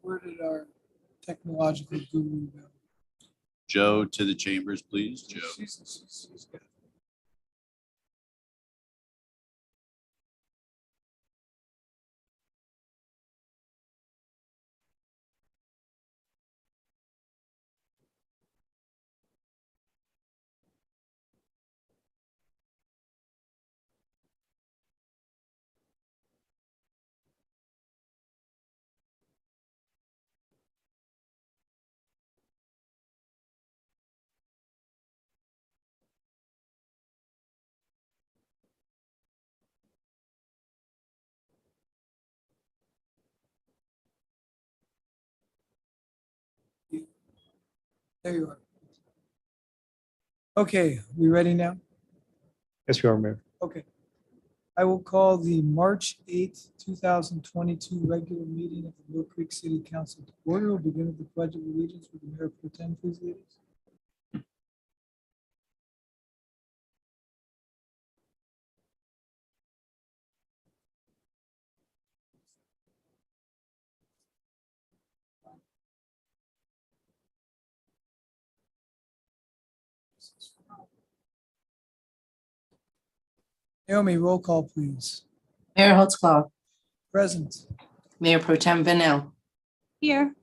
Where did our technological guru go? Joe to the chambers, please. Joe. She's got it. There you are. Okay, we ready now? Yes, you are, Mayor. Okay. I will call the March 8th, 2022 regular meeting of the Mill Creek City Council to order. We'll begin with the Pledge of Allegiance with the Mayor Pro Tem, please, ladies. Naomi, roll call, please. Mayor Holtzclaw, Present. Mayor Pro Tem Vanel, Here.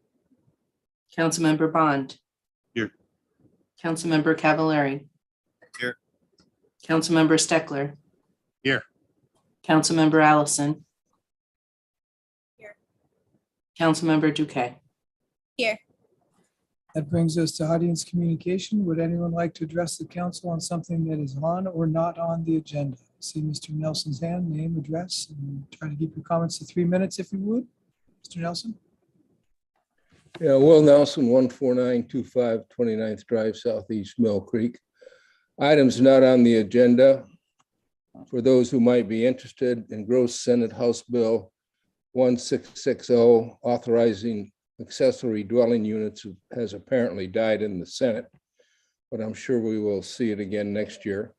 Councilmember Bond. Here. Councilmember Cavallari. Here. Councilmember Steckler. Here. Councilmember Allison. Here. Councilmember Duque. Here. That brings us to audience communication. Would anyone like to address the council on something that is on or not on the agenda? See Mr. Nelson's hand, name, address, and try to keep your comments to 3 minutes if you would. Mr. Nelson? Yeah, Will Nelson, 14925 29th Drive, Southeast Mill Creek. Items not on the agenda. For those who might be interested in Gross Senate House Bill 1660, authorizing accessory dwelling units, has apparently died in the Senate, but I'm sure we will see it again next year.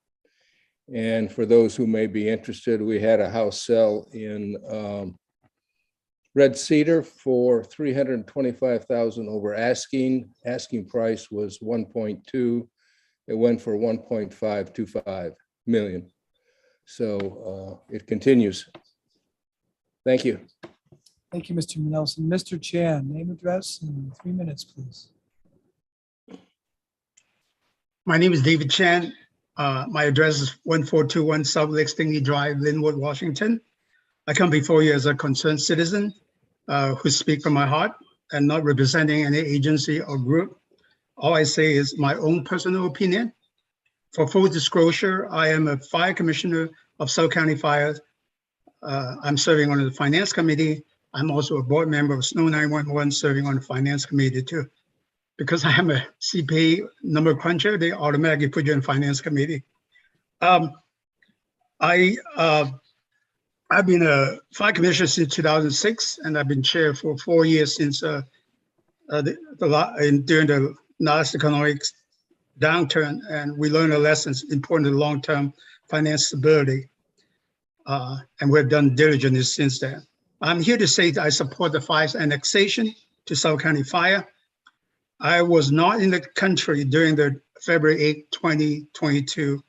And for those who may be interested, we had a house sale in Red Cedar for $325,000 over asking. Asking price was 1.2. It went for 1.525 million. So it continues. Thank you. Thank you, Mr. Nelson. Mr. Chan, name, address, and 3 minutes, please. My name is David Chan. My address is 1421 South Lake Stingley Drive, Linwood, Washington. I come before you as a concerned citizen who speak from my heart and not representing any agency or group. All I say is my own personal opinion. For full disclosure, I am a fire commissioner of South County Fire. I'm serving on the finance committee. I'm also a board member of Snow 911, serving on the finance committee too. Because I am a CPA number cruncher, they automatically put you in finance committee. I've been a fire commissioner since 2006, and I've been chair for 4 years since during the last economic downturn, and we learned the lessons important to long-term finance stability, and we've done diligently since then. I'm here to say that I support the fire's annexation to South County Fire. I was not in the country during the February 8, 2022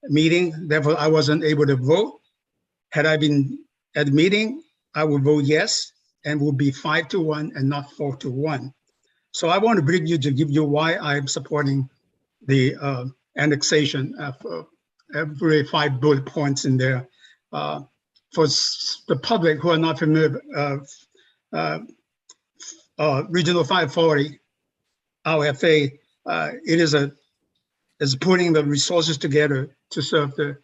meeting. Therefore, I wasn't able to vote. Had I been at the meeting, I would vote yes, and would be 5-1 and not 4-1. So I want to bring you to give you why I'm supporting the annexation of every 5 bullet points in there. For the public who are not familiar, Regional 540, RFA, it is putting the resources together to serve the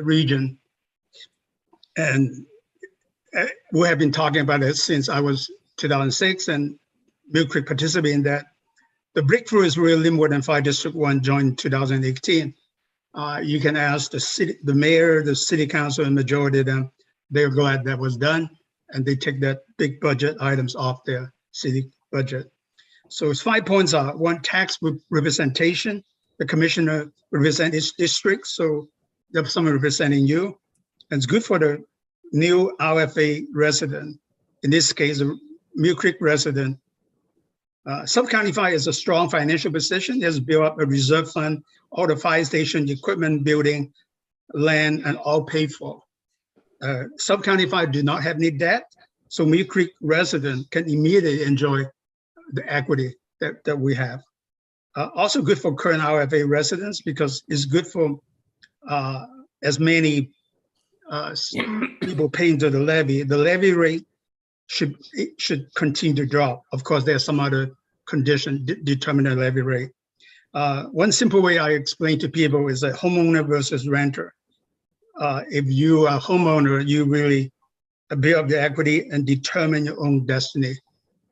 region. And we have been talking about it since I was 2006, and Mill Creek participated in that. The breakthrough is really Linwood and Fire District 1 joined 2018. You can ask the mayor, the city council, and majority of them, they're glad that was done, and they take that big budget items off their city budget. So it's 5 points are: 1, tax representation. The commissioner represents his district, so there's someone representing you. And it's good for the new RFA resident, in this case, the Mill Creek resident. Suffolk County Fire is a strong financial position. It has built up a reserve fund, all the fire station equipment, building, land, and all paid for. Suffolk County Fire do not have any debt, so Mill Creek resident can immediately enjoy the equity that we have. Also good for current RFA residents because it's good for as many people paying to the levy. The levy rate should continue to drop. Of course, there's some other condition determine the levy rate. One simple way I explain to people is a homeowner versus renter. If you are a homeowner, you really build up the equity and determine your own destiny.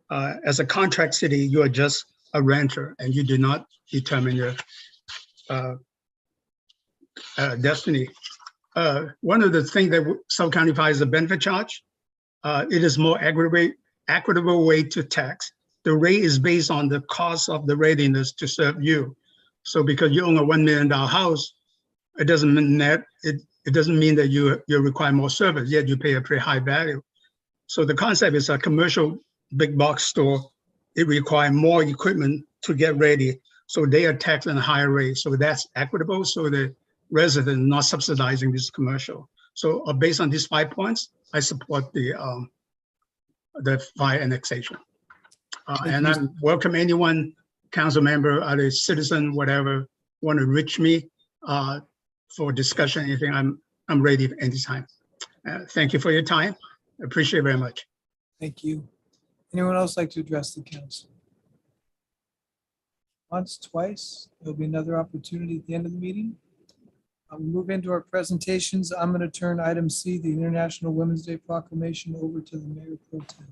As a contract city, you are just a renter and you do not determine your destiny. One of the things that Suffolk County Fire is a benefit charge. It is more equitable way to tax. The rate is based on the cost of the readiness to serve you. So because you own a $1 million house, it doesn't mean that it doesn't mean that you require more service, yet you pay a pretty high value. So the concept is a commercial big box store. It requires more equipment to get ready. So they are taxed at a higher rate. So that's equitable. So the resident not subsidizing this commercial. So based on these 5 points, I support the fire annexation. And I welcome anyone, council member, other citizen, whatever, want to reach me for discussion, anything, I'm ready anytime. Thank you for your time. I appreciate it very much. Thank you. Anyone else like to address the council? Once, twice, there'll be another opportunity at the end of the meeting. I'll move into our presentations. I'm going to turn item C, the International Women's Day Proclamation, over to the Mayor Pro Tem.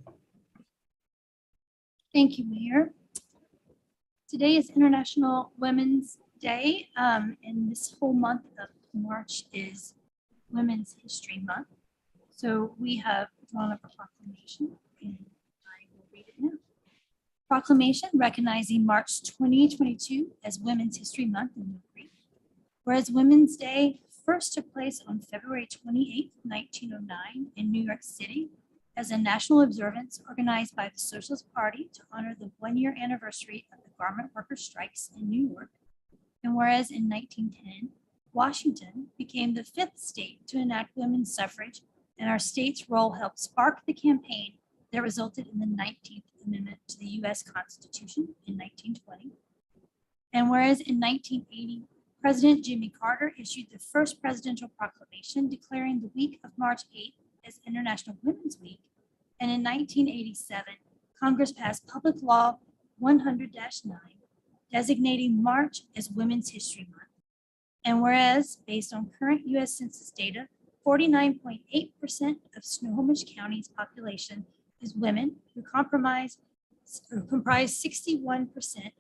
Thank you, Mayor. Today is International Women's Day, and this whole month of March is Women's History Month. So we have drawn up a proclamation, and I will read it now. Proclamation recognizing March 2022 as Women's History Month in Mill Creek. Whereas Women's Day first took place on February 28, 1909 in New York City as a national observance organized by the Socialist Party to honor the one-year anniversary of the garment worker strikes in New York. And whereas in 1910, Washington became the 5th state to enact women's suffrage, and our state's role helped spark the campaign that resulted in the 19th Amendment to the U.S. Constitution in 1920. And whereas in 1980, President Jimmy Carter issued the first presidential proclamation declaring the week of March 8th as International Women's Week. And in 1987, Congress passed Public Law 100-9, designating March as Women's History Month. And whereas, based on current U.S. Census data, 49.8% of Snohomish County's population is women who comprise 61%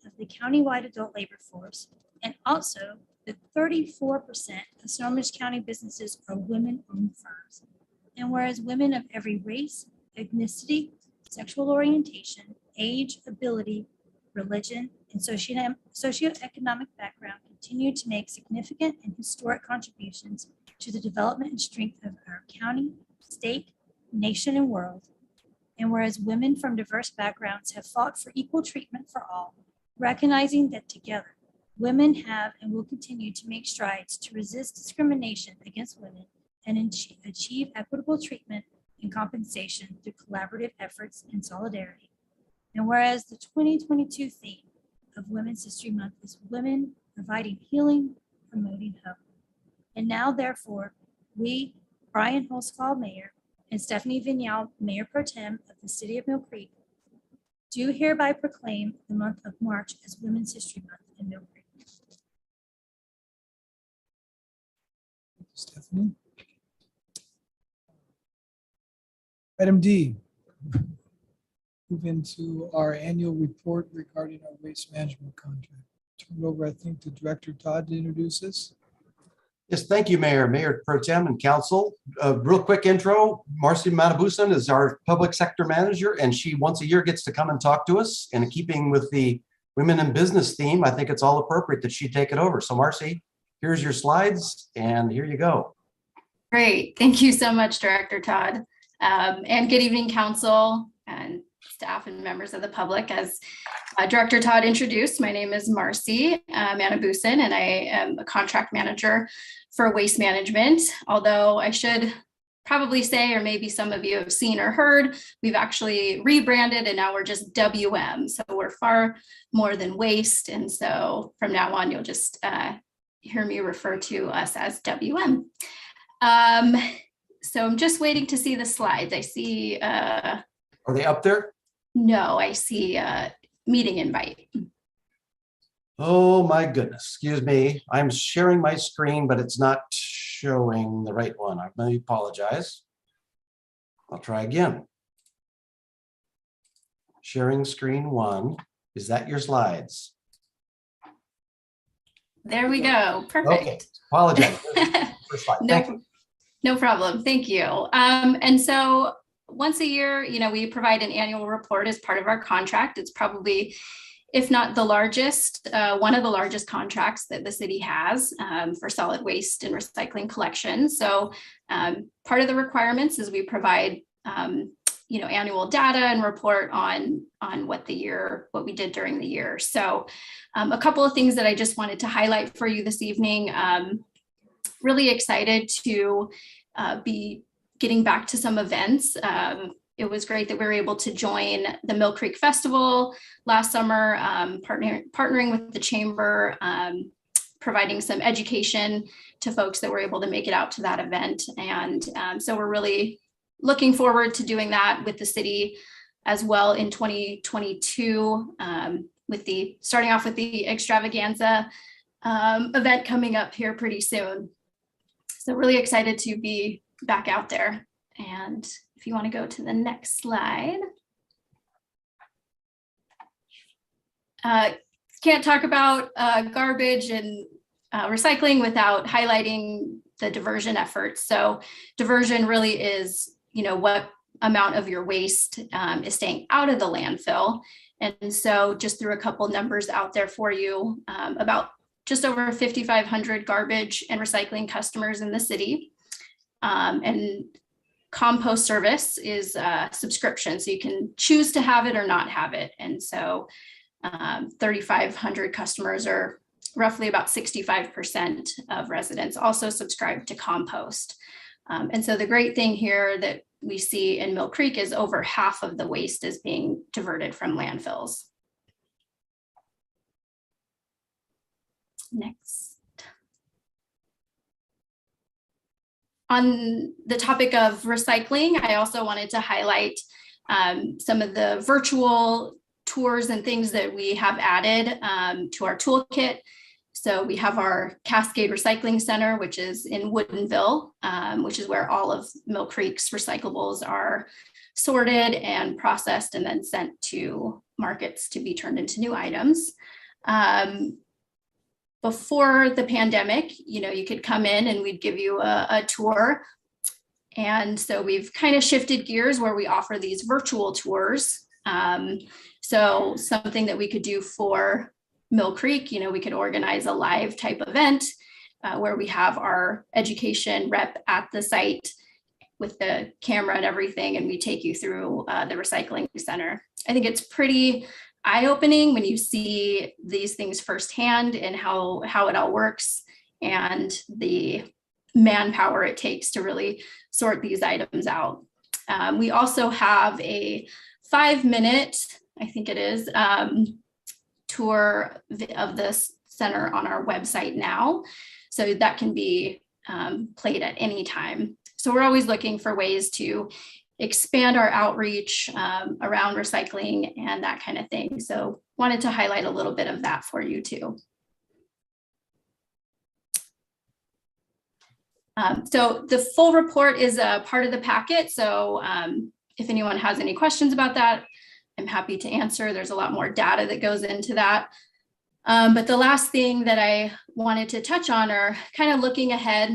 of the countywide adult labor force, and also that 34% of Snohomish County businesses are women-owned firms. And whereas women of every race, ethnicity, sexual orientation, age, ability, religion, and socioeconomic background continue to make significant and historic contributions to the development and strength of our county, state, nation, and world. And whereas women from diverse backgrounds have fought for equal treatment for all, recognizing that together, women have and will continue to make strides to resist discrimination against women and achieve equitable treatment and compensation through collaborative efforts and solidarity. And whereas the 2022 theme of Women's History Month is women providing healing, promoting hope. And now, therefore, we, Brian Holzclaw, Mayor, and Stephanie Vignal, Mayor Pro Tem of the City of Mill Creek, do hereby proclaim the month of March as Women's History Month in Mill Creek. Stephanie. Item D. Move into our annual report regarding our waste management contract. Turn it over, I think, to Director Todd to introduce this. Yes, thank you, Mayor Pro Tem and Council. Real quick intro, Marcy Matabusan is our public sector manager, and she once a year gets to come and talk to us. And in keeping with the Women in Business theme, I think it's all appropriate that she take it over. So Marcy, here's your slides, and here you go. Great. Thank you so much, Director Todd. And good evening, Council and staff and members of the public. As Director Todd introduced, my name is Marcy Manabusan, and I am a contract manager for waste management. Although I should probably say, or maybe some of you have seen or heard, we've actually rebranded and now we're just WM. So we're far more than waste. And so from now on, you'll just hear me refer to us as WM. So I'm just waiting to see the slides. I see. Are they up there? No, I see meeting invite. Oh my goodness, excuse me. I'm sharing my screen, but it's not showing the right one. I may apologize. I'll try again. Sharing screen 1. Is that your slides? There we go. Perfect. Okay, apologize. First slide. Thank you. No problem. Thank you. And so once a year, we provide an annual report as part of our contract. It's probably, if not the largest, one of the largest contracts that the city has for solid waste and recycling collection. So part of the requirements is we provide, annual data and report on what we did during the year. So a couple of things that I just wanted to highlight for you this evening. Really excited to be getting back to some events. It was great that we were able to join the Mill Creek Festival last summer, partnering with the chamber, providing some education to folks that were able to make it out to that event. And so we're really looking forward to doing that with the city as well in 2022, starting off with the extravaganza event coming up here pretty soon. So really excited to be back out there. And if you want to go to the next slide. Can't talk about garbage and recycling without highlighting the diversion efforts. So diversion really is, what amount of your waste is staying out of the landfill. And so just threw a couple numbers out there for you, about just over 5,500 garbage and recycling customers in the city. And compost service is a subscription, so you can choose to have it or not have it. And so 3,500 customers, or roughly about 65% of residents, also subscribe to compost. And so the great thing here that we see in Mill Creek is over half of the waste is being diverted from landfills. Next. On the topic of recycling, I also wanted to highlight some of the virtual tours and things that we have added to our toolkit. So we have our Cascade Recycling Center, which is in Woodinville, which is where all of Mill Creek's recyclables are sorted and processed and then sent to markets to be turned into new items. Before the pandemic, you could come in and we'd give you a tour. And so we've kind of shifted gears where we offer these virtual tours. So something that we could do for Mill Creek, we could organize a live type event where we have our education rep at the site with the camera and everything, and we take you through the recycling center. I think it's pretty eye-opening when you see these things firsthand and how it all works and the manpower it takes to really sort these items out. We also have a 5-minute, I think it is, tour of this center on our website now. So that can be played at any time. So we're always looking for ways to expand our outreach around recycling and that kind of thing. So wanted to highlight a little bit of that for you too. So the full report is a part of the packet. So if anyone has any questions about that, I'm happy to answer. There's a lot more data that goes into that. But the last thing that I wanted to touch on are kind of looking ahead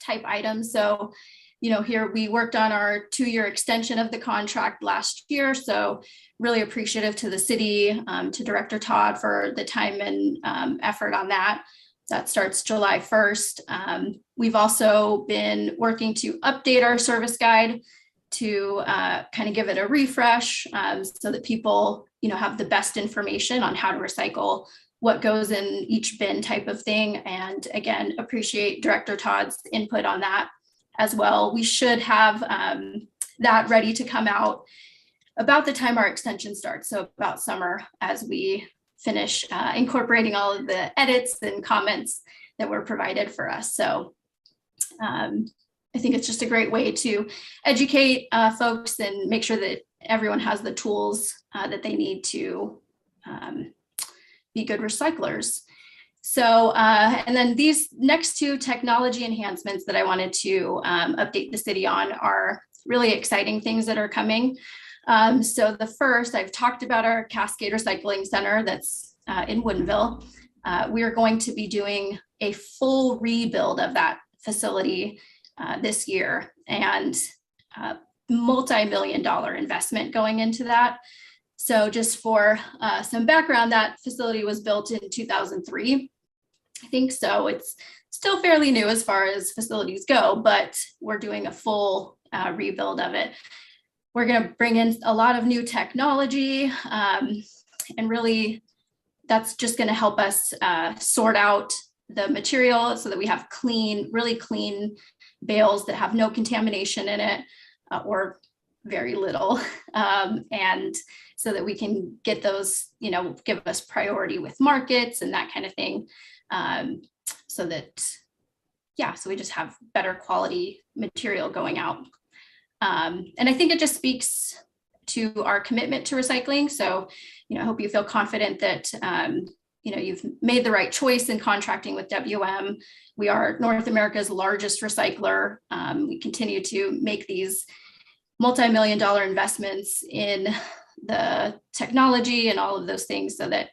type items. So, here we worked on our 2-year extension of the contract last year. So really appreciative to the city, to Director Todd for the time and effort on that. That starts July 1st. We've also been working to update our service guide to kind of give it a refresh so that people, have the best information on how to recycle, what goes in each bin type of thing. And again, appreciate Director Todd's input on that as well. We should have that ready to come out about the time our extension starts, so about summer, as we finish incorporating all of the edits and comments that were provided for us. So I think it's just a great way to educate folks and make sure that everyone has the tools that they need to be good recyclers. So, and then these next two technology enhancements that I wanted to update the city on are really exciting things that are coming. So the first, I've talked about our Cascade Recycling Center that's in Woodinville. We are going to be doing a full rebuild of that facility this year, and multi-million-dollar investment going into that. So just for some background, that facility was built in 2003, I think. So it's still fairly new as far as facilities go, but we're doing a full rebuild of it. We're going to bring in a lot of new technology, and really that's just going to help us sort out the material so that we have clean, really clean bales that have no contamination in it, or very little, and so that we can get those, give us priority with markets and that kind of thing, so that, so we just have better quality material going out. And I think it just speaks to our commitment to recycling. So, I hope you feel confident that, you've made the right choice in contracting with WM. We are North America's largest recycler. We continue to make these multi-million-dollar investments in the technology and all of those things so that,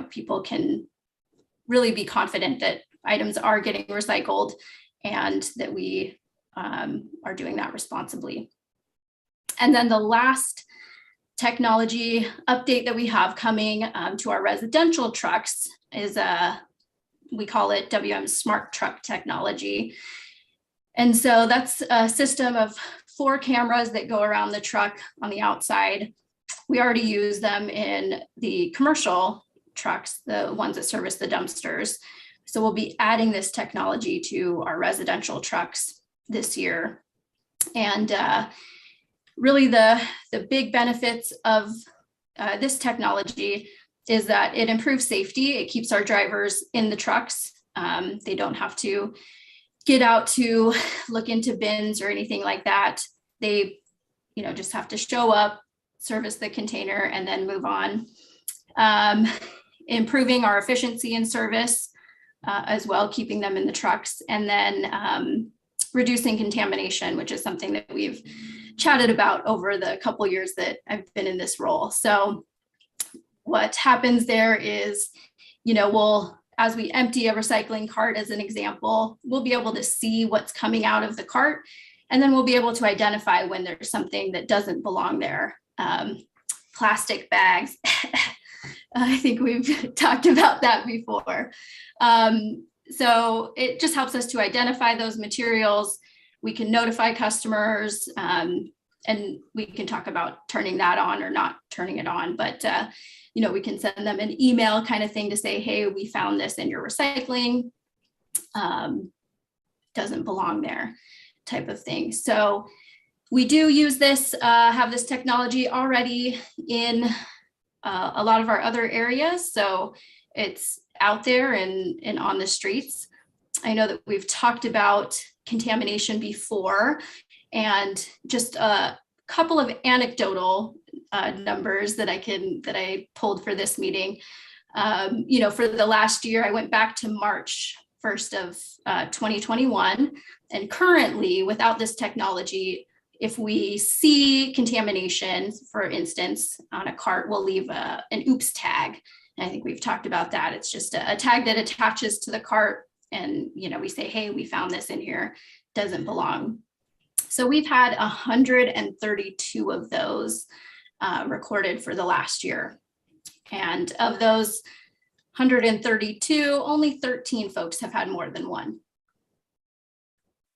people can really be confident that items are getting recycled and that we are doing that responsibly. And then the last technology update that we have coming to our residential trucks is we call it WM Smart Truck Technology. And so that's a system of 4 cameras that go around the truck on the outside. We already use them in the commercial trucks, the ones that service the dumpsters. So we'll be adding this technology to our residential trucks this year. And really the big benefits of this technology is that it improves safety. It keeps our drivers in the trucks. They don't have to get out to look into bins or anything like that. They, just have to show up, service the container, and then move on. Improving our efficiency in service as well, keeping them in the trucks, and then reducing contamination, which is something that we've chatted about over the couple years that I've been in this role. So what happens there is, as we empty a recycling cart, as an example, we'll be able to see what's coming out of the cart, and then we'll be able to identify when there's something that doesn't belong there. Plastic bags. I think we've talked about that before. So it just helps us to identify those materials. We can notify customers, and we can talk about turning that on or not turning it on. But, we can send them an email kind of thing to say, hey, we found this in your recycling. Doesn't belong there type of thing. So we do use this, have this technology already in a lot of our other areas. So it's out there and on the streets. I know that we've talked about contamination before, and just a couple of anecdotal numbers that I pulled for this meeting. For the last year, I went back to March 1st of 2021, and currently, without this technology, if we see contamination, for instance, on a cart, we'll leave an oops tag. And I think we've talked about that. It's just a tag that attaches to the cart, and we say, hey, we found this in here, doesn't belong. So we've had 132 of those recorded for the last year. And of those 132, only 13 folks have had more than one.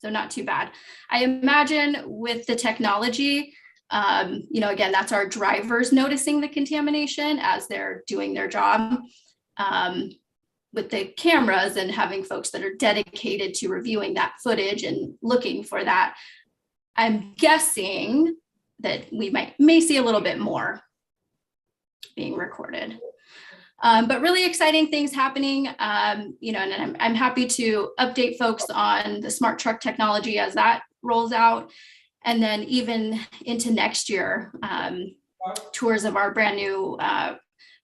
So not too bad. I imagine with the technology, again, that's our drivers noticing the contamination as they're doing their job. With the cameras and having folks that are dedicated to reviewing that footage and looking for that, I'm guessing that we may see a little bit more being recorded. But really exciting things happening, and I'm happy to update folks on the smart truck technology as that rolls out. And then even into next year, tours of our brand new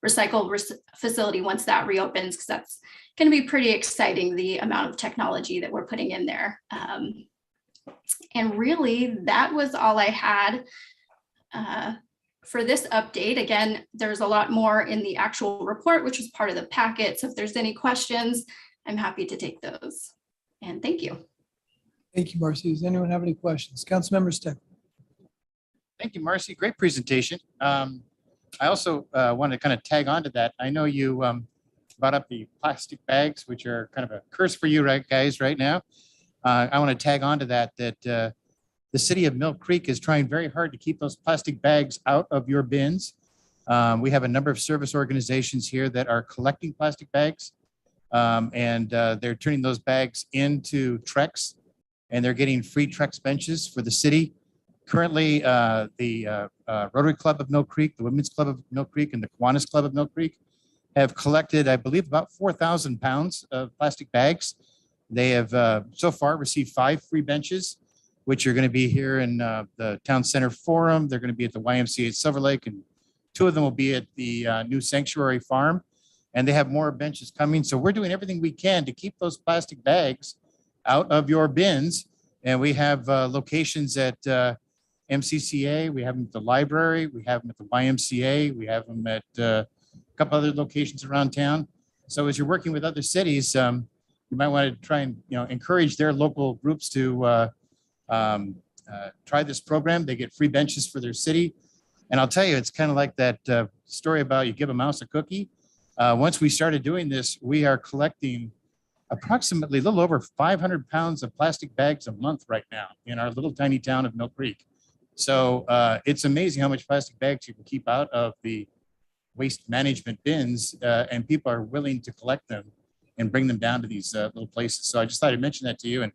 recycle facility once that reopens, because that's going to be pretty exciting, the amount of technology that we're putting in there. And really, that was all I had for this update. Again, there's a lot more in the actual report, which was part of the packet. So if there's any questions, I'm happy to take those. And thank you. Thank you, Marcy. Does anyone have any questions? Councilmember Stecker. Thank you, Marcy. Great presentation. I also want to kind of tag on to that. I know you brought up the plastic bags, which are kind of a curse for you, right, guys, right now. I want to tag on to that the city of Mill Creek is trying very hard to keep those plastic bags out of your bins. We have a number of service organizations here that are collecting plastic bags, and they're turning those bags into Trex, and they're getting free Trex benches for the city. Currently, the Rotary Club of Mill Creek, the Women's Club of Mill Creek, and the Kiwanis Club of Mill Creek have collected, I believe, about 4,000 pounds of plastic bags. They have so far received 5 free benches, which are going to be here in the Town Center Forum. They're going to be at the YMCA at Silver Lake, and 2 of them will be at the new Sanctuary Farm. And they have more benches coming. So we're doing everything we can to keep those plastic bags out of your bins. And we have locations at MCCA, we have them at the library, we have them at the YMCA, we have them at a couple other locations around town. So as you're working with other cities, you might want to try and encourage their local groups to try this program. They get free benches for their city. And I'll tell you, it's kind of like that story about you give a mouse a cookie. Once we started doing this, we are collecting approximately a little over 500 pounds of plastic bags a month right now in our little tiny town of Mill Creek. So it's amazing how much plastic bags you can keep out of the waste management bins, and people are willing to collect them and bring them down to these little places. So I just thought I'd mention that to you, and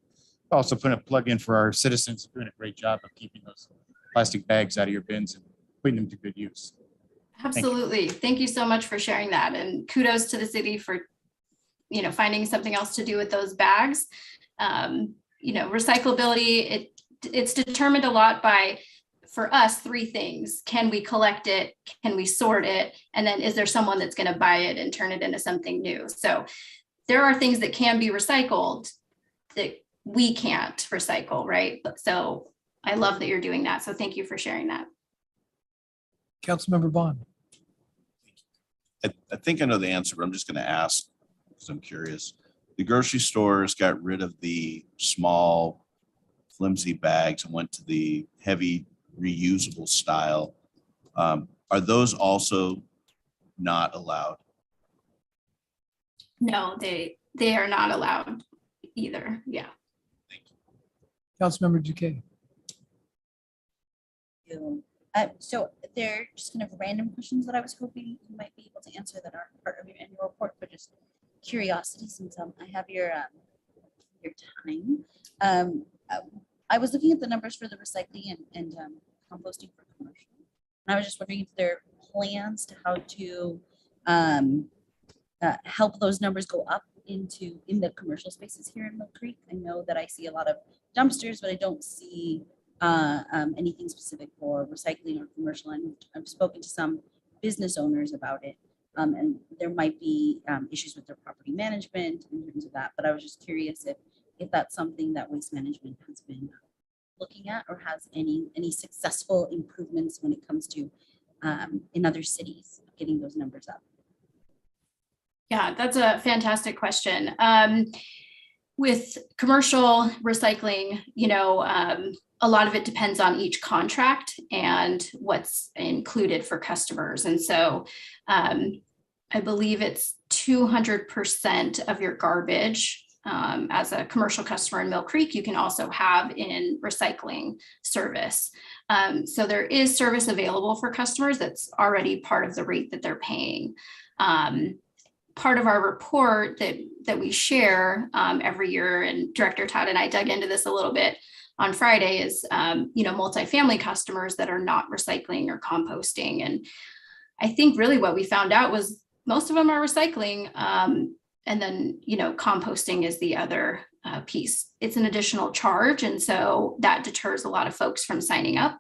also put a plug in for our citizens doing a great job of keeping those plastic bags out of your bins and putting them to good use. Absolutely. Thank you so much for sharing that. And kudos to the city for, finding something else to do with those bags. Recyclability, it's determined a lot by, for us, 3 things. Can we collect it? Can we sort it? And then is there someone that's going to buy it and turn it into something new? So there are things that can be recycled that we can't recycle, right? So I love that you're doing that. So thank you for sharing that. Councilmember Bond. I think I know the answer, but I'm just going to ask because I'm curious. The grocery stores got rid of the small, flimsy bags and went to the heavy, reusable style. Are those also not allowed? No, they are not allowed either. Yeah. Councilmember Duque. So they're just kind of random questions that I was hoping you might be able to answer that aren't part of your annual report, but just curiosity since I have your time. I was looking at the numbers for the recycling and composting for commercial. And I was just wondering if there are plans to how to help those numbers go up in the commercial spaces here in Mill Creek. I know that I see a lot of dumpsters, but I don't see anything specific for recycling or commercial. And I've spoken to some business owners about it, and there might be issues with their property management in terms of that. But I was just curious if that's something that Waste Management has been looking at or has any successful improvements when it comes to in other cities getting those numbers up. Yeah, that's a fantastic question. With commercial recycling, a lot of it depends on each contract and what's included for customers. And so I believe it's 200% of your garbage as a commercial customer in Mill Creek, you can also have in recycling service. So there is service available for customers that's already part of the rate that they're paying. Part of our report that we share every year, and Director Todd and I dug into this a little bit on Friday, is multifamily customers that are not recycling or composting. And I think really what we found out was most of them are recycling, and then composting is the other piece. It's an additional charge, and so that deters a lot of folks from signing up.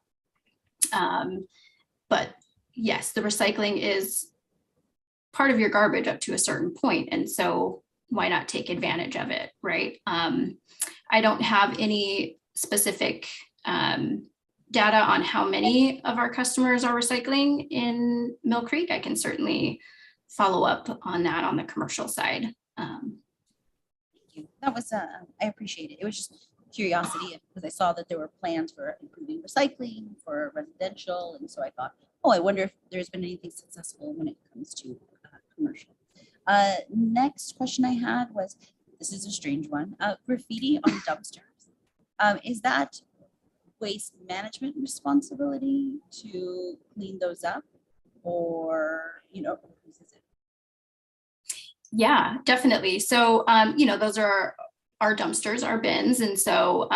But yes, the recycling is part of your garbage up to a certain point, and so why not take advantage of it, right? I don't have any specific data on how many of our customers are recycling in Mill Creek. I can certainly follow up on that on the commercial side. Thank you. That was, I appreciate it. It was just curiosity because I saw that there were plans for improving recycling for residential. And so I thought, oh, I wonder if there's been anything successful when it comes to commercial. Next question I had was, this is a strange one, graffiti on dumpsters. Is that waste management responsibility to clean those up, or, whose is it? Yeah, definitely. So, those are our dumpsters, our bins. And so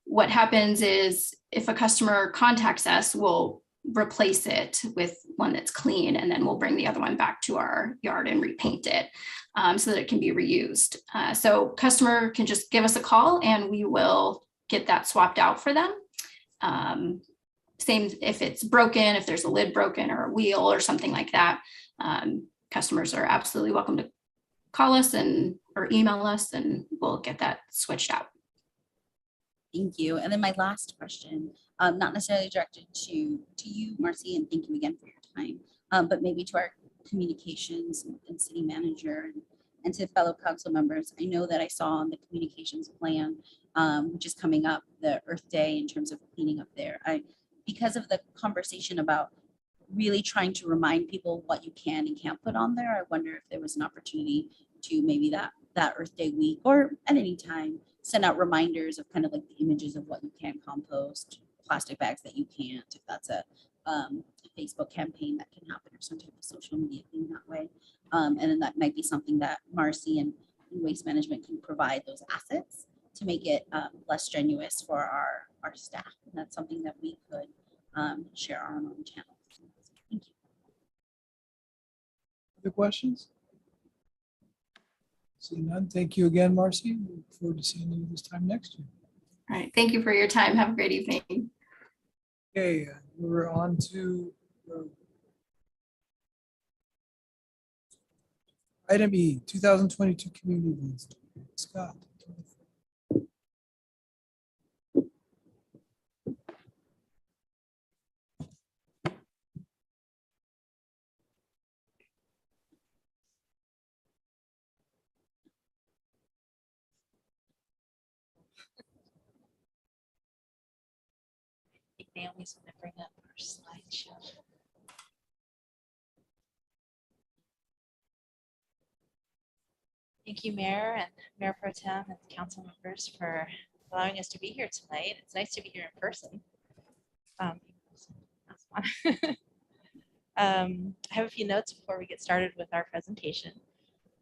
what happens is if a customer contacts us, we'll replace it with one that's clean, and then we'll bring the other one back to our yard and repaint it so that it can be reused. So customer can just give us a call and we will get that swapped out for them. Same if it's broken, if there's a lid broken or a wheel or something like that. Customers are absolutely welcome to call us or email us, and we'll get that switched out. Thank you. And then my last question, not necessarily directed to you, Marcy, and thank you again for your time, but maybe to our communications and city manager and to fellow council members. I know that I saw on the communications plan, which is coming up, the Earth Day, in terms of cleaning up there. Because of the conversation about really trying to remind people what you can and can't put on there, I wonder if there was an opportunity to maybe that Earth Day week or at any time send out reminders of kind of like the images of what you can compost, plastic bags that you can't, if that's a Facebook campaign that can happen, or some type of social media thing that way. And then that might be something that Marcy and Waste Management can provide those assets to make it less strenuous for our staff. And that's something that we could share on our own channel. Thank you. Other questions? See none. Thank you again, Marcy. We look forward to seeing you this time next year. All right. Thank you for your time. Have a great evening. Okay, we're on to item E, 2022 community events. Scott. Naomi's going to bring up her slideshow. Thank you, Mayor and Mayor Pro Tem and council members, for allowing us to be here tonight. It's nice to be here in person. I have a few notes before we get started with our presentation.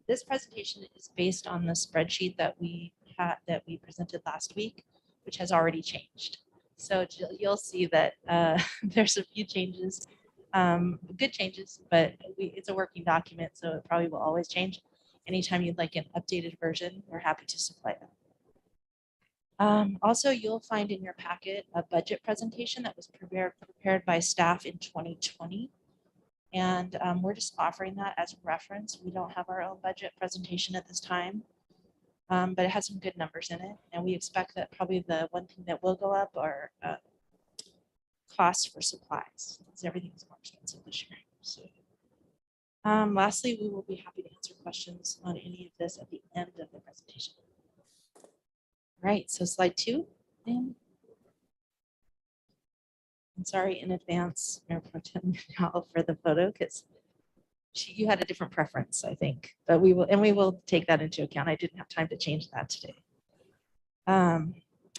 This presentation is based on the spreadsheet that we presented last week, which has already changed. So you'll see that there's a few changes, good changes, but it's a working document, so it probably will always change. Anytime you'd like an updated version, we're happy to supply them. Also, you'll find in your packet a budget presentation that was prepared by staff in 2020. And we're just offering that as a reference. We don't have our own budget presentation at this time. But it has some good numbers in it. And we expect that probably the one thing that will go up are costs for supplies, because everything's more expensive this year. So, lastly, we will be happy to answer questions on any of this at the end of the presentation. All right, so slide 2. I'm sorry in advance, Mayor Pro Tem, for the photo, because You had a different preference, I think, but we will take that into account. I didn't have time to change that today.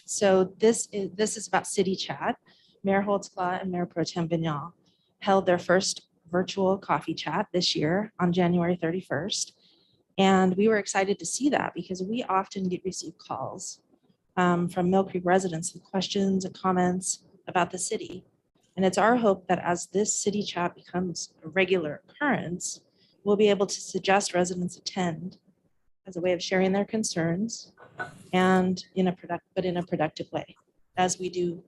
So this is about City Chat. Mayor Holtzclaw and Mayor Pro Tem Vignal held their first virtual coffee chat this year on January 31st. And we were excited to see that because we often receive calls from Mill Creek residents with questions and comments about the city. And it's our hope that as this City Chat becomes a regular occurrence, we'll be able to suggest residents attend as a way of sharing their concerns and in a productive way, as we do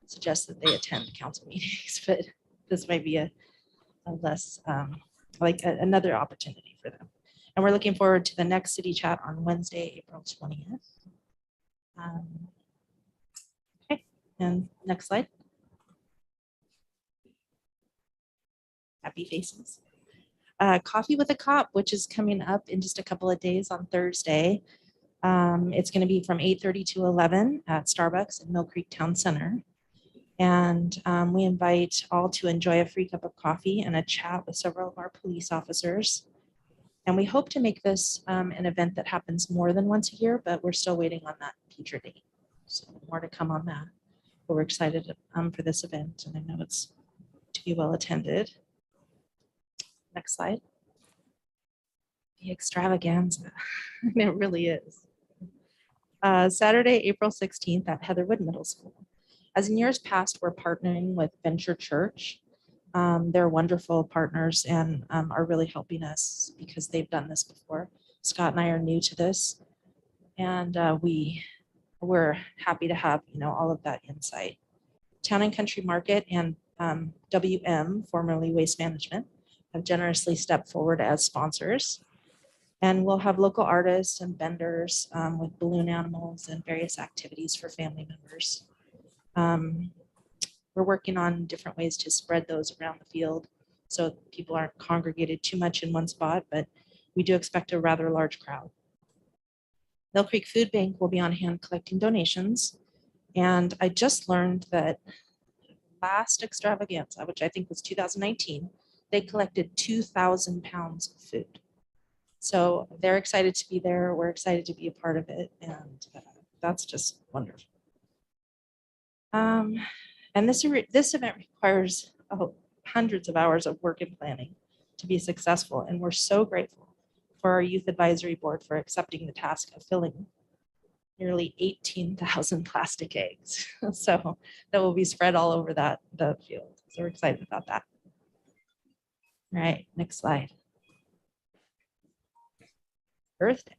suggest that they attend council meetings, but this might be a less another opportunity for them. And we're looking forward to the next City Chat on Wednesday, April 20th. Okay, and next slide. Happy faces. Coffee with a Cop, which is coming up in just a couple of days on Thursday. It's going to be from 8:30 to 11 at Starbucks in Mill Creek Town Center. And we invite all to enjoy a free cup of coffee and a chat with several of our police officers. And we hope to make this an event that happens more than once a year, but we're still waiting on that future date. So more to come on that. But we're excited for this event, and I know it's to be well attended. Next slide. The extravaganza. It really is. Saturday, April 16th at Heatherwood Middle School. As in years past, we're partnering with Venture Church. They're wonderful partners and are really helping us because they've done this before. Scott and I are new to this, and we're happy to have all of that insight. Town and Country Market and WM, formerly Waste Management, have generously stepped forward as sponsors. And we'll have local artists and vendors with balloon animals and various activities for family members. We're working on different ways to spread those around the field so people aren't congregated too much in one spot, but we do expect a rather large crowd. Mill Creek Food Bank will be on hand collecting donations. And I just learned that last extravaganza, which I think was 2019, they collected 2,000 pounds of food. So they're excited to be there. We're excited to be a part of it. And that's just wonderful. And this event requires hundreds of hours of work and planning to be successful. And we're so grateful for our Youth Advisory Board for accepting the task of filling nearly 18,000 plastic eggs. So that will be spread all over the field. So we're excited about that. All right, next slide. Earth Day.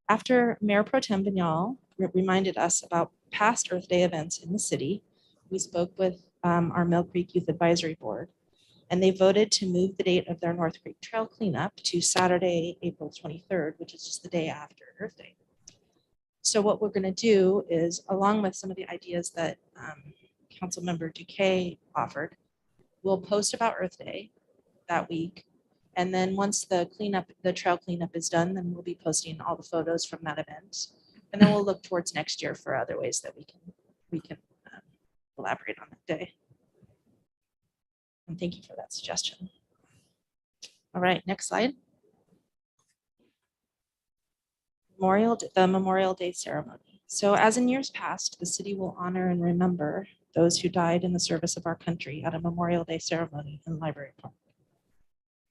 After Mayor Pro Tem Vignal reminded us about past Earth Day events in the city, we spoke with our Mill Creek Youth Advisory Board, and they voted to move the date of their North Creek Trail cleanup to Saturday, April 23rd, which is just the day after Earth Day. So what we're going to do is, along with some of the ideas that Councilmember Duque offered, we'll post about Earth Day that week. And then once the trail cleanup is done, then we'll be posting all the photos from that event. And then we'll look towards next year for other ways that we can collaborate on that day. And thank you for that suggestion. All right, next slide. The Memorial Day ceremony. So as in years past, the city will honor and remember those who died in the service of our country at a Memorial Day ceremony in Library Park.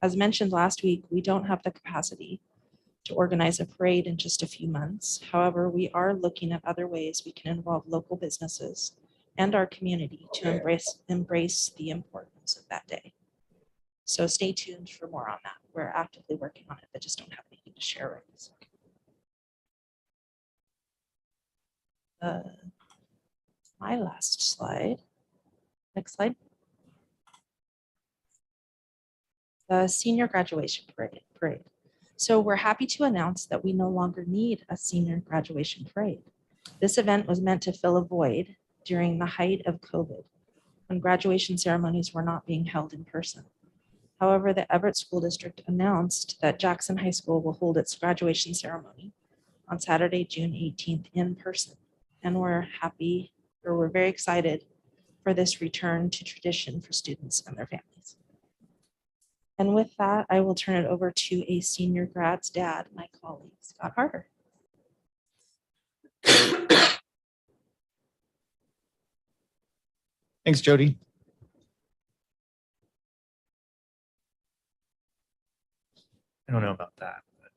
As mentioned last week, we don't have the capacity to organize a parade in just a few months. However, we are looking at other ways we can involve local businesses and our community to embrace the importance of that day. So stay tuned for more on that. We're actively working on it, but just don't have anything to share right this second. My last slide. Next slide. The senior graduation parade. So we're happy to announce that we no longer need a senior graduation parade. This event was meant to fill a void during the height of COVID, when graduation ceremonies were not being held in person. However, the Everett School District announced that Jackson High School will hold its graduation ceremony on Saturday, June 18th in person. And we're very excited for this return to tradition for students and their families. And with that, I will turn it over to a senior grad's dad, my colleague, Scott Harder. Thanks, Jody. I don't know about that. But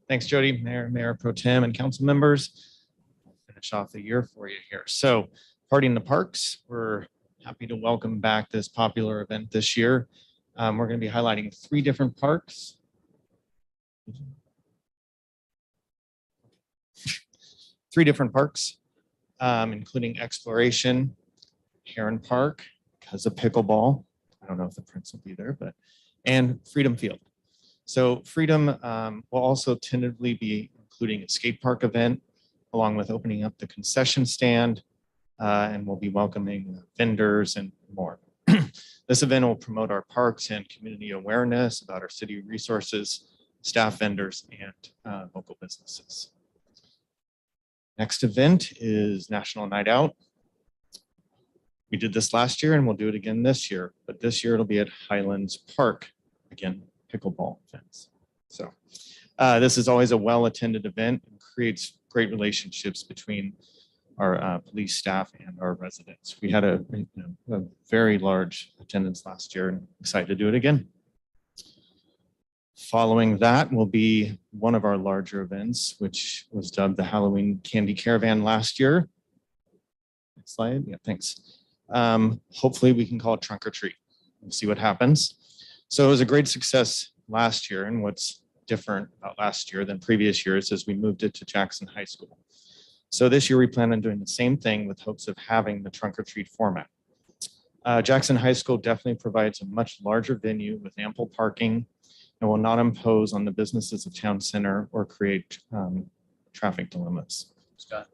thanks, Jody, Mayor Pro Tem and council members. Finish off the year for you here. So Party in the Parks, we're happy to welcome back this popular event this year. We're going to be highlighting 3 different parks. 3 different parks, including Exploration, Heron Park, because of pickleball. I don't know if the Prince will be there, and Freedom Field. So Freedom will also tentatively be including a skate park event, along with opening up the concession stand, and we'll be welcoming vendors and more. This event will promote our parks and community awareness about our city resources, staff, vendors, and local businesses. Next event is National Night Out. We did this last year and we'll do it again this year, but this year it'll be at Highlands Park, again, pickleball events. So this is always a well-attended event and creates great relationships between our police staff and our residents. We had a very large attendance last year and excited to do it again. Following that will be one of our larger events, which was dubbed the Halloween Candy Caravan last year. Next slide. Yeah, thanks. Hopefully we can call it Trunk or Treat. We'll see what happens. So it was a great success last year, and what's different about last year than previous years is we moved it to Jackson High School. So this year we plan on doing the same thing with hopes of having the Trunk or Treat format. Jackson High School definitely provides a much larger venue with ample parking and will not impose on the businesses of Town Center or create traffic dilemmas. Scott,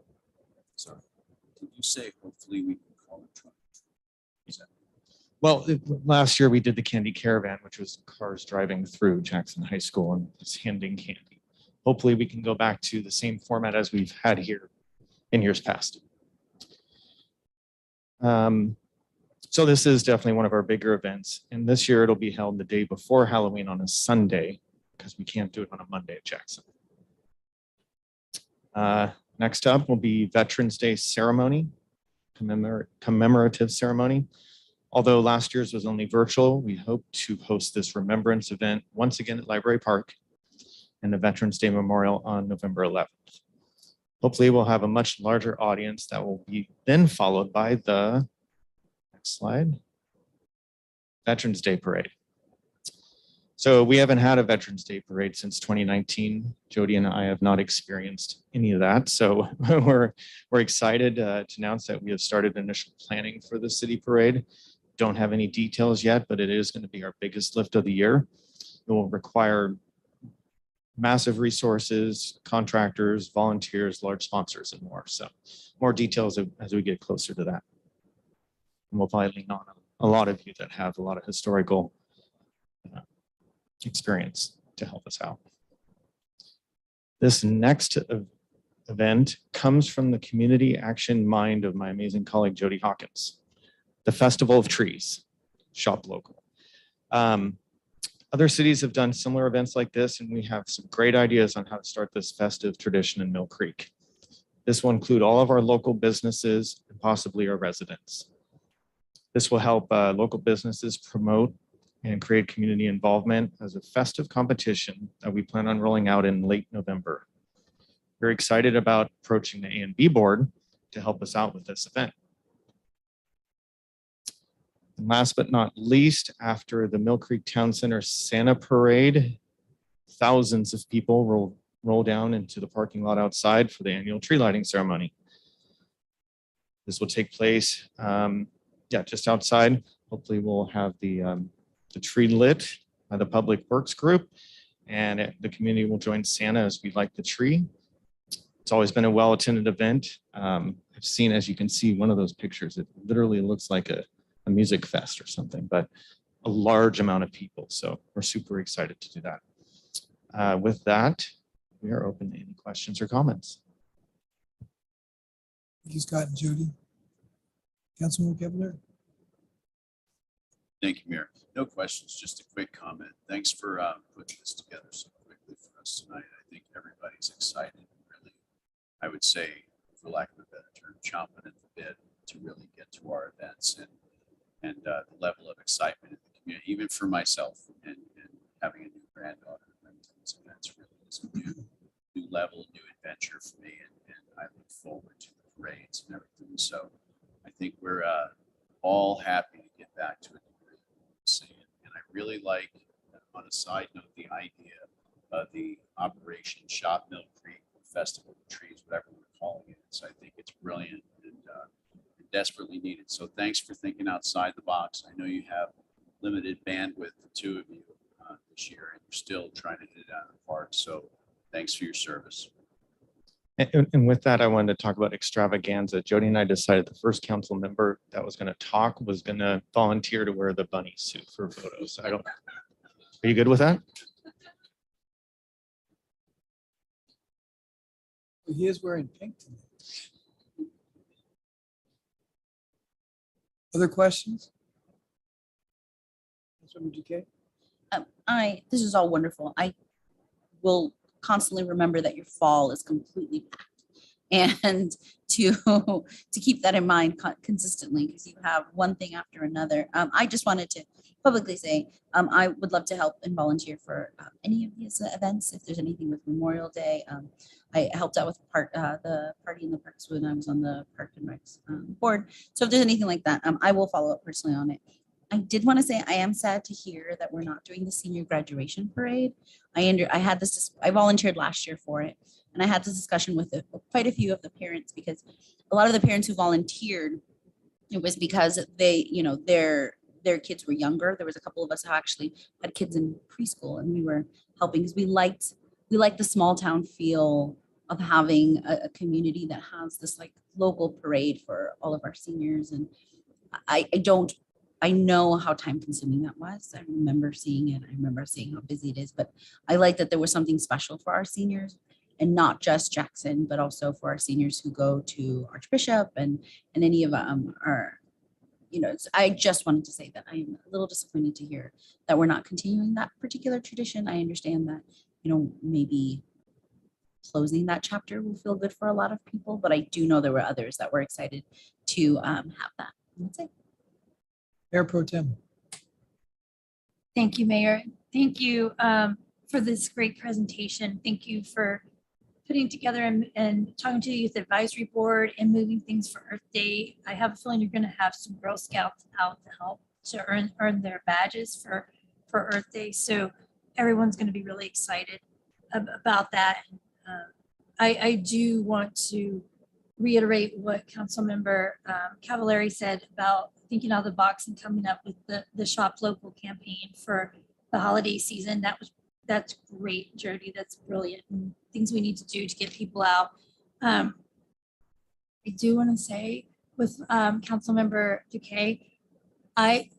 sorry, did you say hopefully we can call it Trunk? Well, last year we did the Candy Caravan, which was cars driving through Jackson High School and just handing candy. Hopefully we can go back to the same format as we've had here in years past. So this is definitely one of our bigger events. And this year it'll be held the day before Halloween on a Sunday because we can't do it on a Monday at Jackson. Next up will be Veterans Day ceremony, commemorative ceremony. Although last year's was only virtual, we hope to host this remembrance event once again at Library Park and the Veterans Day Memorial on November 11th. Hopefully we'll have a much larger audience that will be then followed by the next slide, Veterans Day Parade. So we haven't had a Veterans Day Parade since 2019. Jody and I have not experienced any of that. So we're excited to announce that we have started initial planning for the city parade. Don't have any details yet, but it is going to be our biggest lift of the year. It will require massive resources, contractors, volunteers, large sponsors, and more. So more details as we get closer to that. And we'll probably lean on a lot of you that have a lot of historical experience to help us out. This next event comes from the community action mind of my amazing colleague, Jody Hawkins. The Festival of Trees, shop local. Other cities have done similar events like this, and we have some great ideas on how to start this festive tradition in Mill Creek. This will include all of our local businesses and possibly our residents. This will help local businesses promote and create community involvement as a festive competition that we plan on rolling out in late November. We're excited about approaching the A&B board to help us out with this event. And last but not least, after the Mill Creek Town Center Santa Parade, thousands of people will roll down into the parking lot outside for the annual tree lighting ceremony. This will take place, just outside. Hopefully we'll have the tree lit by the Public Works group, and the community will join Santa as we light the tree. It's always been a well-attended event. I've seen, as you can see, one of those pictures, it literally looks like a music fest or something, but a large amount of people. So we're super excited to do that. With that, we are open to any questions or comments. Thank you, Scott and Jody. Councilman Cavalier. Thank you, Mayor. No questions, just a quick comment. Thanks for putting this together so quickly for us tonight. I think everybody's excited, really, I would say, for lack of a better term, chomping at the bit to really get to our events and the level of excitement in the community, even for myself and having a new granddaughter. These events really is a new level, new adventure for me, and I look forward to the parades and everything. So I think we're all happy to get back to it. And I really like, on a side note, the idea of the Operation Shot Mill Creek Festival of Trees, whatever we're calling it. So I think it's brilliant and desperately needed. So thanks for thinking outside the box. I know you have limited bandwidth, the two of you this year, and you're still trying to hit it out of the park. So thanks for your service. And with that, I wanted to talk about extravaganza. Jody and I decided the first council member that was going to talk was going to volunteer to wear the bunny suit for photos. Are you good with that? He is wearing pink tonight. Other questions? Councilmember Duque? This is all wonderful. I will constantly remember that your fall is completely packed, and to keep that in mind consistently, because you have one thing after another. I just wanted to publicly say I would love to help and volunteer for any of these events. If there's anything with Memorial Day, I helped out with the party in the parks when I was on the Park and Recs board. So if there's anything like that, I will follow up personally on it. I did want to say I am sad to hear that we're not doing the senior graduation parade. I volunteered last year for it, and I had this discussion with quite a few of the parents, because a lot of the parents who volunteered, it was because they, their kids were younger. There was a couple of us who actually had kids in preschool, and we were helping because we liked the small town feel of having a community that has this like local parade for all of our seniors. And I know how time consuming that was. I remember seeing it. I remember seeing how busy it is, but I like that there was something special for our seniors, and not just Jackson, but also for our seniors who go to Archbishop and any of our, I just wanted to say that I am a little disappointed to hear that we're not continuing that particular tradition. I understand that, maybe closing that chapter will feel good for a lot of people, but I do know there were others that were excited to have that. And that's it. Mayor Pro Tem. Thank you, Mayor. Thank you for this great presentation. Thank you for putting together and talking to the Youth Advisory Board and moving things for Earth Day. I have a feeling you're going to have some Girl Scouts out to help to earn their badges for Earth Day. So everyone's going to be really excited about that. I do want to reiterate what Councilmember Cavallari said about thinking out of the box and coming up with the Shop Local campaign for the holiday season. That's great, Jody. That's brilliant. And things we need to do to get people out. I do want to say with Councilmember Duque, I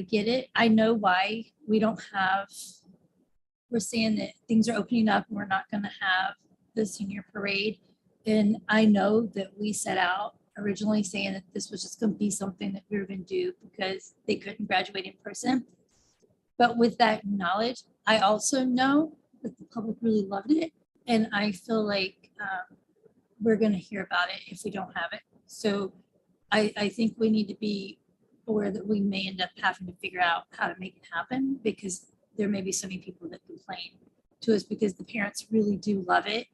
get it. I know why we don't have, we're saying that things are opening up and we're not going to have the senior parade. And I know that we set out originally saying that this was just going to be something that we were going to do because they couldn't graduate in person. But with that knowledge, I also know that the public really loved it. And I feel like we're going to hear about it if we don't have it. So I think we need to be aware that we may end up having to figure out how to make it happen, because there may be so many people that complain to us because the parents really do love it.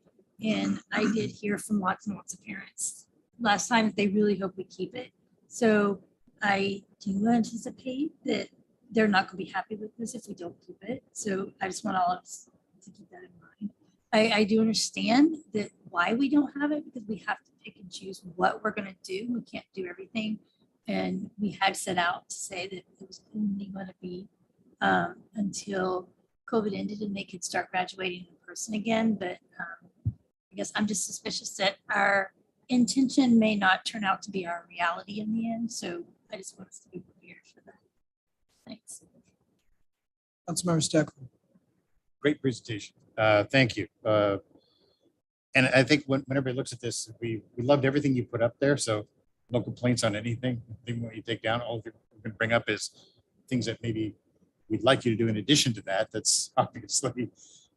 And I did hear from lots and lots of parents last time that they really hope we keep it. So I do anticipate that they're not going to be happy with this if we don't keep it. So I just want all of us to keep that in mind. I do understand that why we don't have it, because we have to pick and choose what we're going to do. We can't do everything. And we had set out to say that it was only going to be until COVID ended and they could start graduating in person again. But I guess I'm just suspicious that our intention may not turn out to be our reality in the end. So I just want us to be prepared for that. Thanks. Councilmember Steckler. Great presentation. Thank you. And I think when everybody looks at this, we loved everything you put up there. So no complaints on anything. What you take down, all we're going to bring up is things that maybe we'd like you to do in addition to that, that's obviously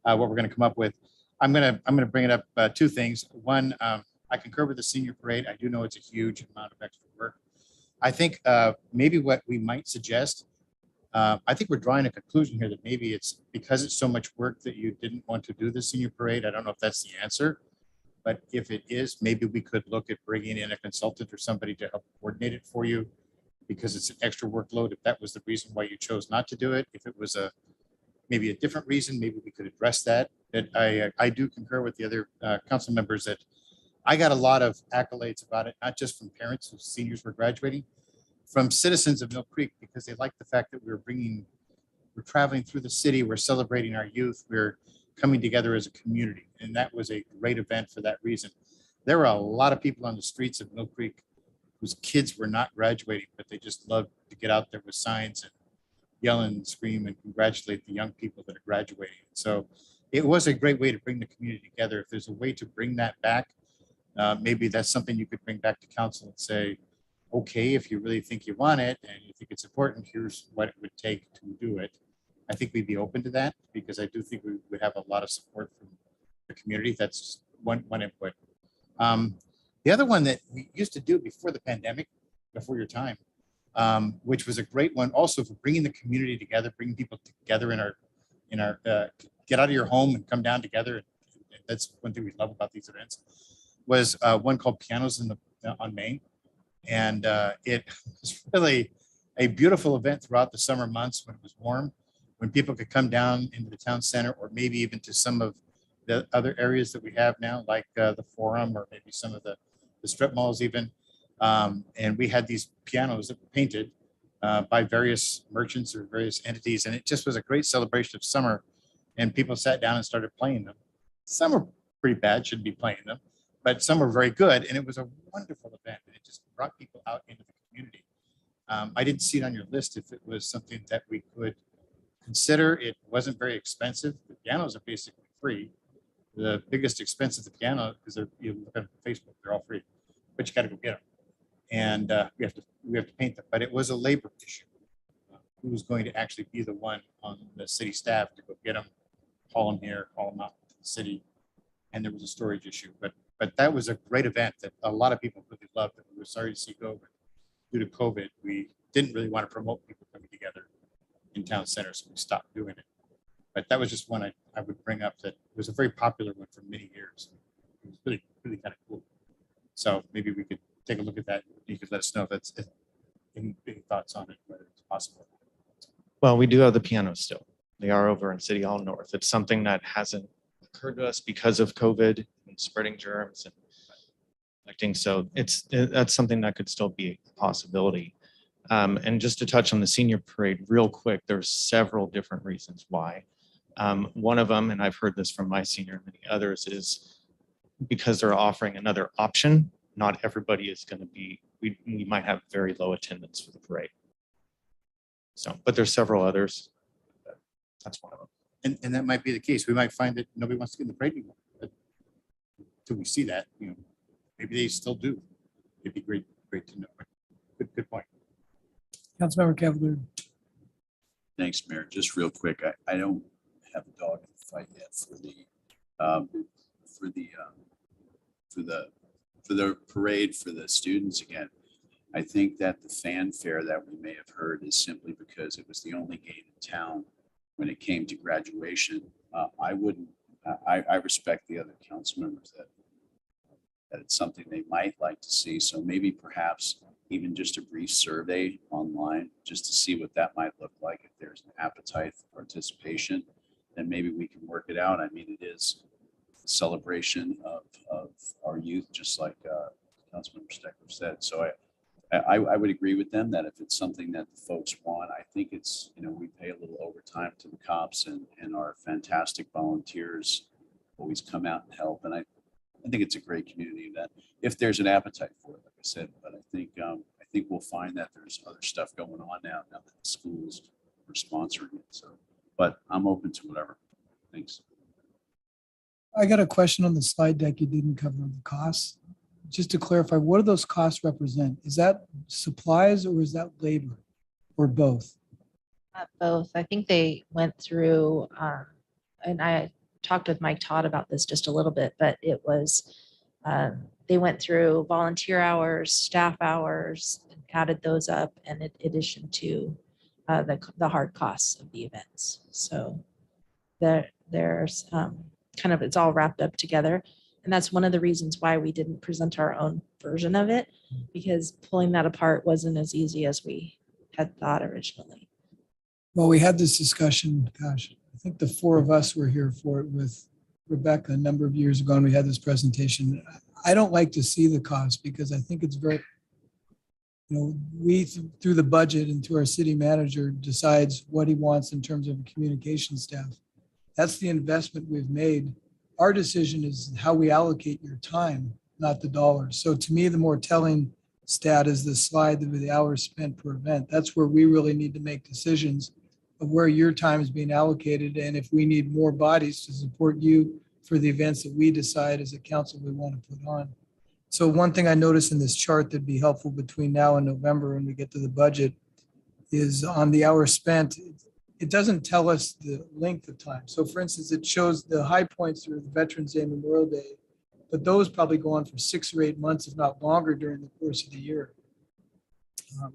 what we're going to come up with. I'm going to bring it up two things. One, I concur with the senior parade. I do know it's a huge amount of extra work. I think maybe what we might suggest, I think we're drawing a conclusion here that maybe it's because it's so much work that you didn't want to do the senior parade. I don't know if that's the answer, but if it is, maybe we could look at bringing in a consultant or somebody to help coordinate it for you, because it's an extra workload. If that was the reason why you chose not to do it, if it was maybe a different reason, maybe we could address that. But I do concur with the other council members that I got a lot of accolades about it, not just from parents whose seniors were graduating, from citizens of Mill Creek, because they liked the fact that we're traveling through the city, we're celebrating our youth, we're coming together as a community. And that was a great event for that reason. There were a lot of people on the streets of Mill Creek whose kids were not graduating, but they just loved to get out there with signs and yell and scream and congratulate the young people that are graduating. So it was a great way to bring the community together. If there's a way to bring that back, maybe that's something you could bring back to council and say, okay, if you really think you want it and you think it's important, here's what it would take to do it. I think we'd be open to that, because I do think we would have a lot of support from the community. That's one input. The other one that we used to do before the pandemic, before your time, which was a great one also for bringing the community together, bringing people together in our get out of your home and come down together. And that's one thing we love about these events, was one called Pianos on Main. And it was really a beautiful event throughout the summer months when it was warm, when people could come down into the town center, or maybe even to some of the other areas that we have now, like the Forum, or maybe some of the strip malls even. And we had these pianos that were painted by various merchants or various entities. And it just was a great celebration of summer. And people sat down and started playing them. Some were pretty bad, shouldn't be playing them, but some were very good. And it was a wonderful event. And it just brought people out into the community. I didn't see it on your list if it was something that we could consider. It wasn't very expensive. The pianos are basically free. The biggest expense of the piano, because you look at Facebook, they're all free, but you got to go get them. And we have to paint them. But it was a labor issue. Who was going to actually be the one on the city staff to go get them, haul them here, haul them out to the city? And there was a storage issue. But that was a great event that a lot of people really loved, that we were sorry to see go. But due to COVID, we didn't really want to promote people coming together in town center, so we stopped doing it. But that was just one I would bring up, that was a very popular one for many years. It was really, really kind of cool. So maybe we could take a look at that. You could let us know if that's any thoughts on it, whether it's possible. Well, we do have the pianos still. They are over in City Hall North. It's something that hasn't occurred to us because of COVID and spreading germs and collecting. So that's something that could still be a possibility. And just to touch on the senior parade real quick, there's several different reasons why. One of them, and I've heard this from my senior and many others, is because they're offering another option. Not everybody is going to be, we might have very low attendance for the parade. So, but there's several others. That's one of them. And that might be the case. We might find that nobody wants to get in the parade anymore. But until we see that, maybe they still do. It'd be great to know. Good point. Councilmember Cavalier. Thanks, Mayor. Just real quick, I don't have a dog in the fight yet for the parade for the students again. I think that the fanfare that we may have heard is simply because it was the only game in town when it came to graduation. I respect the other council members that it's something they might like to see. So maybe perhaps even just a brief survey online, just to see what that might look like. If there's an appetite for participation, then maybe we can work it out. I mean, it is a celebration of our youth, just like Councilmember Steckler said. So I would agree with them that if it's something that the folks want, I think it's, we pay a little overtime to the cops, and our fantastic volunteers always come out and help. And I think it's a great community event if there's an appetite for it, like I said. But I think we'll find that there's other stuff going on now that the schools are sponsoring it. So, but I'm open to whatever. Thanks. I got a question on the slide deck you didn't cover, the costs. Just to clarify, what do those costs represent? Is that supplies or is that labor, or both? Both. I think they went through, and I talked with Mike Todd about this just a little bit, but it was, they went through volunteer hours, staff hours, and added those up and in addition to the hard costs of the events. So there's kind of, it's all wrapped up together. And that's one of the reasons why we didn't present our own version of it, because pulling that apart wasn't as easy as we had thought originally. Well, we had this discussion, gosh, I think the four of us were here for it with Rebecca a number of years ago, and we had this presentation. I don't like to see the cost because I think it's very, we through the budget and through our city manager decides what he wants in terms of a communication staff. That's the investment we've made. Our decision is how we allocate your time, not the dollars. So to me, the more telling stat is the slide with the hours spent per event. That's where we really need to make decisions of where your time is being allocated and if we need more bodies to support you for the events that we decide as a council we want to put on. So one thing I noticed in this chart that'd be helpful between now and November when we get to the budget is on the hours spent, it doesn't tell us the length of time. So for instance, it shows the high points through the Veterans Day, Memorial Day, but those probably go on for 6 or 8 months, if not longer, during the course of the year.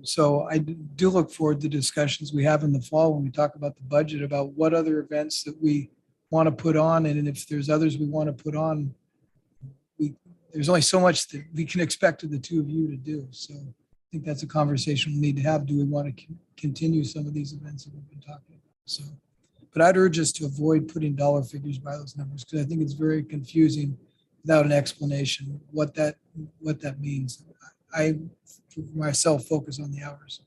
So I do look forward to discussions we have in the fall when we talk about the budget, about what other events that we want to put on. And if there's others we want to put on, there's only so much that we can expect of the two of you to do. So I think that's a conversation we need to have. Do we want to continue some of these events that we've been talking about? So, but I'd urge us to avoid putting dollar figures by those numbers because I think it's very confusing without an explanation what that means. I myself focus on the hours.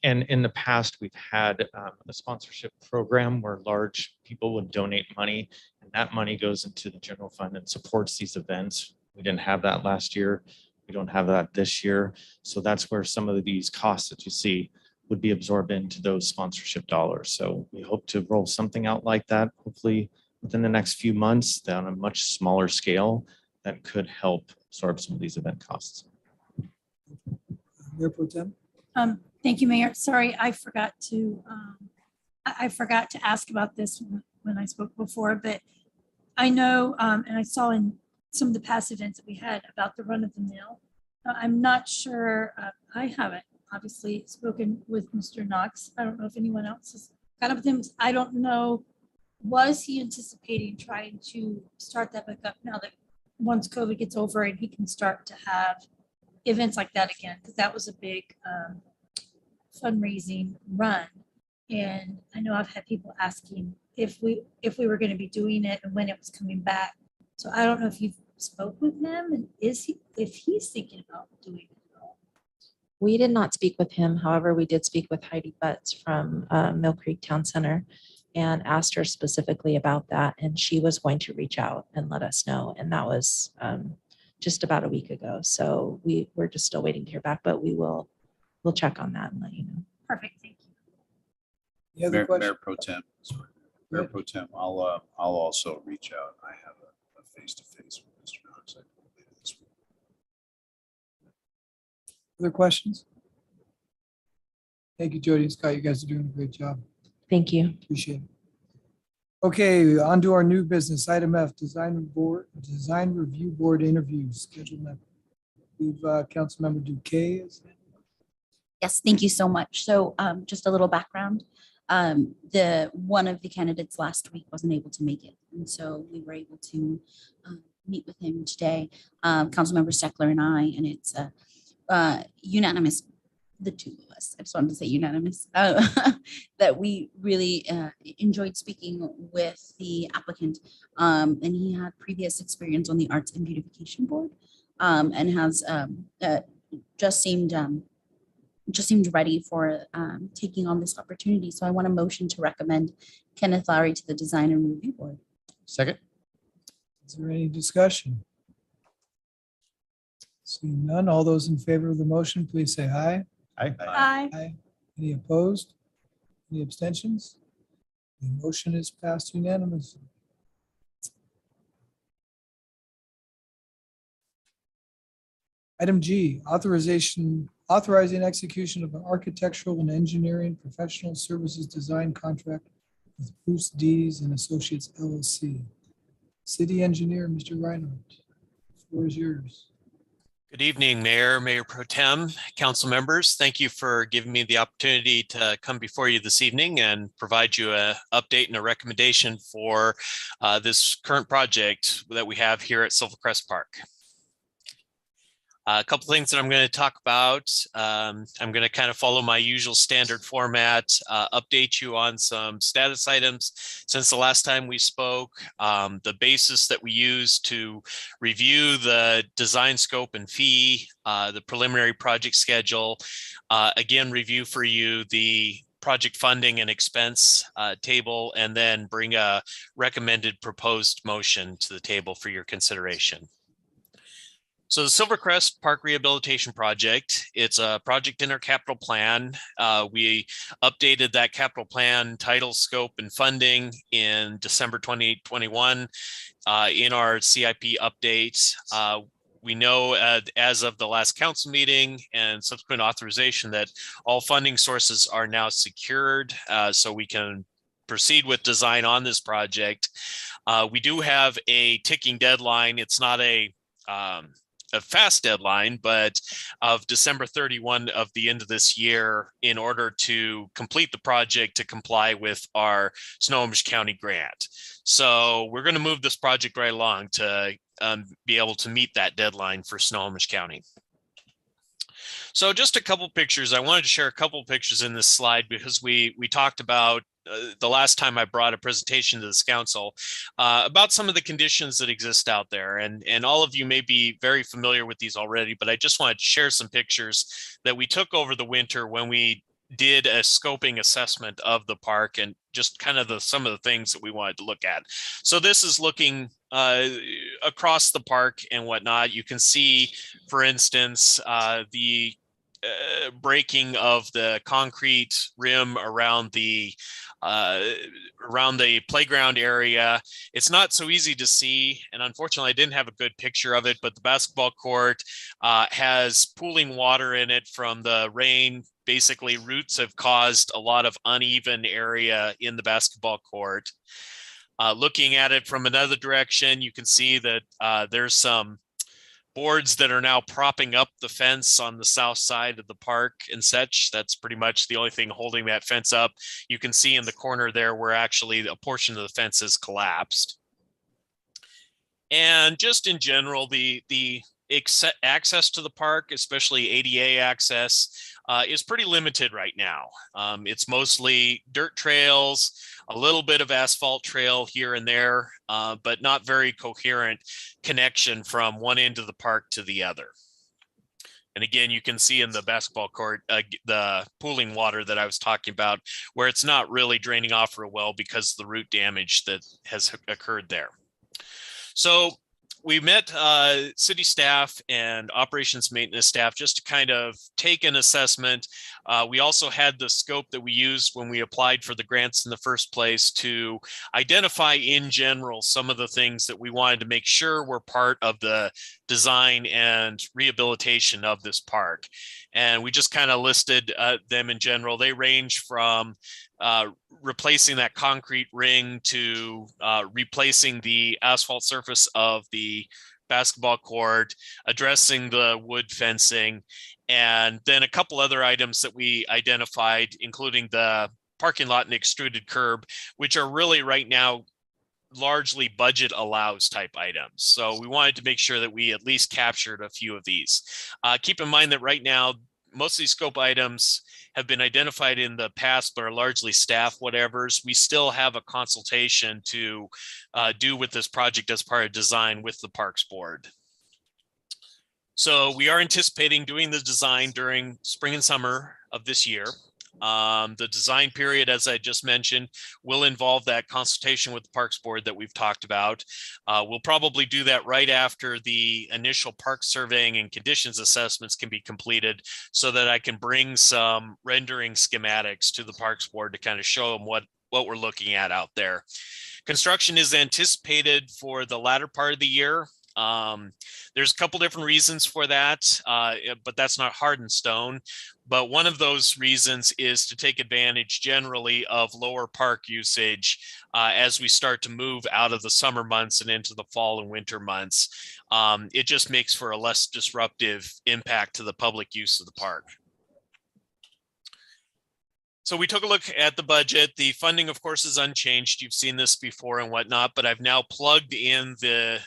And in the past, we've had a sponsorship program where large people would donate money, and that money goes into the general fund and supports these events. We didn't have that last year. We don't have that this year. So that's where some of these costs that you see would be absorbed into those sponsorship dollars. So we hope to roll something out like that, hopefully within the next few months on a much smaller scale that could help absorb some of these event costs. Mayor Pro Tem? Thank you, Mayor. Sorry, I forgot to ask about this when I spoke before, but I know, and I saw in some of the past events that we had about the run of the mill. I'm not sure, I haven't obviously spoken with Mr. Knox. I don't know if anyone else has got up with him. I don't know, was he anticipating trying to start that back up now that once COVID gets over and he can start to have events like that again? Because that was a big fundraising run. And I know I've had people asking if we were going to be doing it and when it was coming back. So I don't know if you've spoke with him and if he's thinking about doing it at all. We did not speak with him. However, we did speak with Heidi Butts from Mill Creek Town Center and asked her specifically about that. And she was going to reach out and let us know. And that was just about a week ago. So we're just still waiting to hear back, but we'll check on that and let you know. Perfect, thank you. Any other questions? Mayor Pro Tem, sorry. Mayor Pro Tem, I'll also reach out. I have a face-to-face with Mr. Knox, I believe, later this week. Other questions? Thank you, Jody and Scott. You guys are doing a great job. Thank you. Appreciate it. Okay, on to our new business. Item F, Design Review Board interviews. Scheduled member. We've Councilmember Duque. Yes, thank you so much. So just a little background. One of the candidates last week wasn't able to make it. And so we were able to meet with him today, Councilmember Steckler and I, and it's unanimous, the two of us, I just wanted to say unanimous, that we really enjoyed speaking with the applicant. And he had previous experience on the Arts and Beautification Board and has just seemed ready for taking on this opportunity. So I want a motion to recommend Kenneth Lowry to the Design and Review Board. Second. Is there any discussion? Seeing none, all those in favor of the motion, please say aye. Aye. Aye. Any opposed? Any abstentions? The motion is passed unanimously. Item G, authorization authorizing execution of an architectural and engineering professional services design contract with Bruce Dees and Associates LLC. City Engineer, Mr. Reinhardt, the floor is yours. Good evening, Mayor, Mayor Pro Tem, council members. Thank you for giving me the opportunity to come before you this evening and provide you an update and a recommendation for this current project that we have here at Silvercrest Park. A couple things that I'm going to talk about. I'm going to kind of follow my usual standard format, update you on some status items since the last time we spoke, the basis that we use to review the design scope and fee, the preliminary project schedule, again, review for you the project funding and expense table, and then bring a recommended proposed motion to the table for your consideration. So the Silvercrest Park Rehabilitation Project, it's a project in our capital plan. We updated that capital plan title, scope, and funding in December 2021 in our CIP update. We know as of the last council meeting and subsequent authorization that all funding sources are now secured, so we can proceed with design on this project. We do have a ticking deadline. It's not a fast deadline, but of December 31 of the end of this year in order to complete the project to comply with our Snohomish County grant. So we're going to move this project right along to be able to meet that deadline for Snohomish County. So just a couple pictures. I wanted to share a couple pictures in this slide because we talked about the last time I brought a presentation to this council about some of the conditions that exist out there. And all of you may be very familiar with these already, but I just wanted to share some pictures that we took over the winter when we did a scoping assessment of the park and just kind of some of the things that we wanted to look at. So this is looking across the park and whatnot. You can see, for instance, the breaking of the concrete rim around the playground area. It's not so easy to see, and unfortunately I didn't have a good picture of it, but the basketball court has pooling water in it from the rain. Basically, roots have caused a lot of uneven area in the basketball court. Looking at it from another direction, you can see that there's some boards that are now propping up the fence on the south side of the park and such. That's pretty much the only thing holding that fence up. You can see in the corner there where actually a portion of the fence is collapsed. And just in general, the access to the park, especially ADA access, is pretty limited right now. It's mostly dirt trails, a little bit of asphalt trail here and there, but not very coherent connection from one end of the park to the other. And again, you can see in the basketball court, the pooling water that I was talking about, where it's not really draining off real well because of the root damage that has occurred there. So we met city staff and operations maintenance staff just to kind of take an assessment. We also had the scope that we used when we applied for the grants in the first place to identify in general some of the things that we wanted to make sure were part of the design and rehabilitation of this park. And we just kind of listed them in general. They range from replacing that concrete ring to replacing the asphalt surface of the basketball court, addressing the wood fencing, and then a couple other items that we identified, including the parking lot and extruded curb, which are really right now largely budget allows type items. So we wanted to make sure that we at least captured a few of these. Keep in mind that right now, most of these scope items have been identified in the past, but are largely staff whatevers. We still have a consultation to do with this project as part of design with the Parks Board. So we are anticipating doing the design during spring and summer of this year. The design period, as I just mentioned, will involve that consultation with the Parks Board that we've talked about. We'll probably do that right after the initial park surveying and conditions assessments can be completed so that I can bring some rendering schematics to the Parks Board to kind of show them what we're looking at out there. Construction is anticipated for the latter part of the year. There's a couple different reasons for that, but that's not hard in stone. But one of those reasons is to take advantage generally of lower park usage as we start to move out of the summer months and into the fall and winter months. It just makes for a less disruptive impact to the public use of the park. So we took a look at the budget. The funding, of course, is unchanged. You've seen this before and whatnot, but I've now plugged in the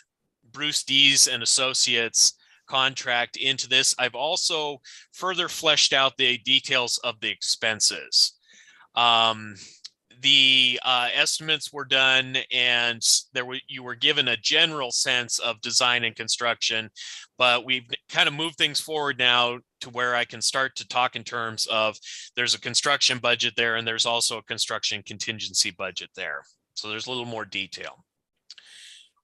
Bruce Dees and Associates contract into this. I've also further fleshed out the details of the expenses. The estimates were done, and you were given a general sense of design and construction, but we've kind of moved things forward now to where I can start to talk in terms of there's a construction budget there, and there's also a construction contingency budget there. So there's a little more detail.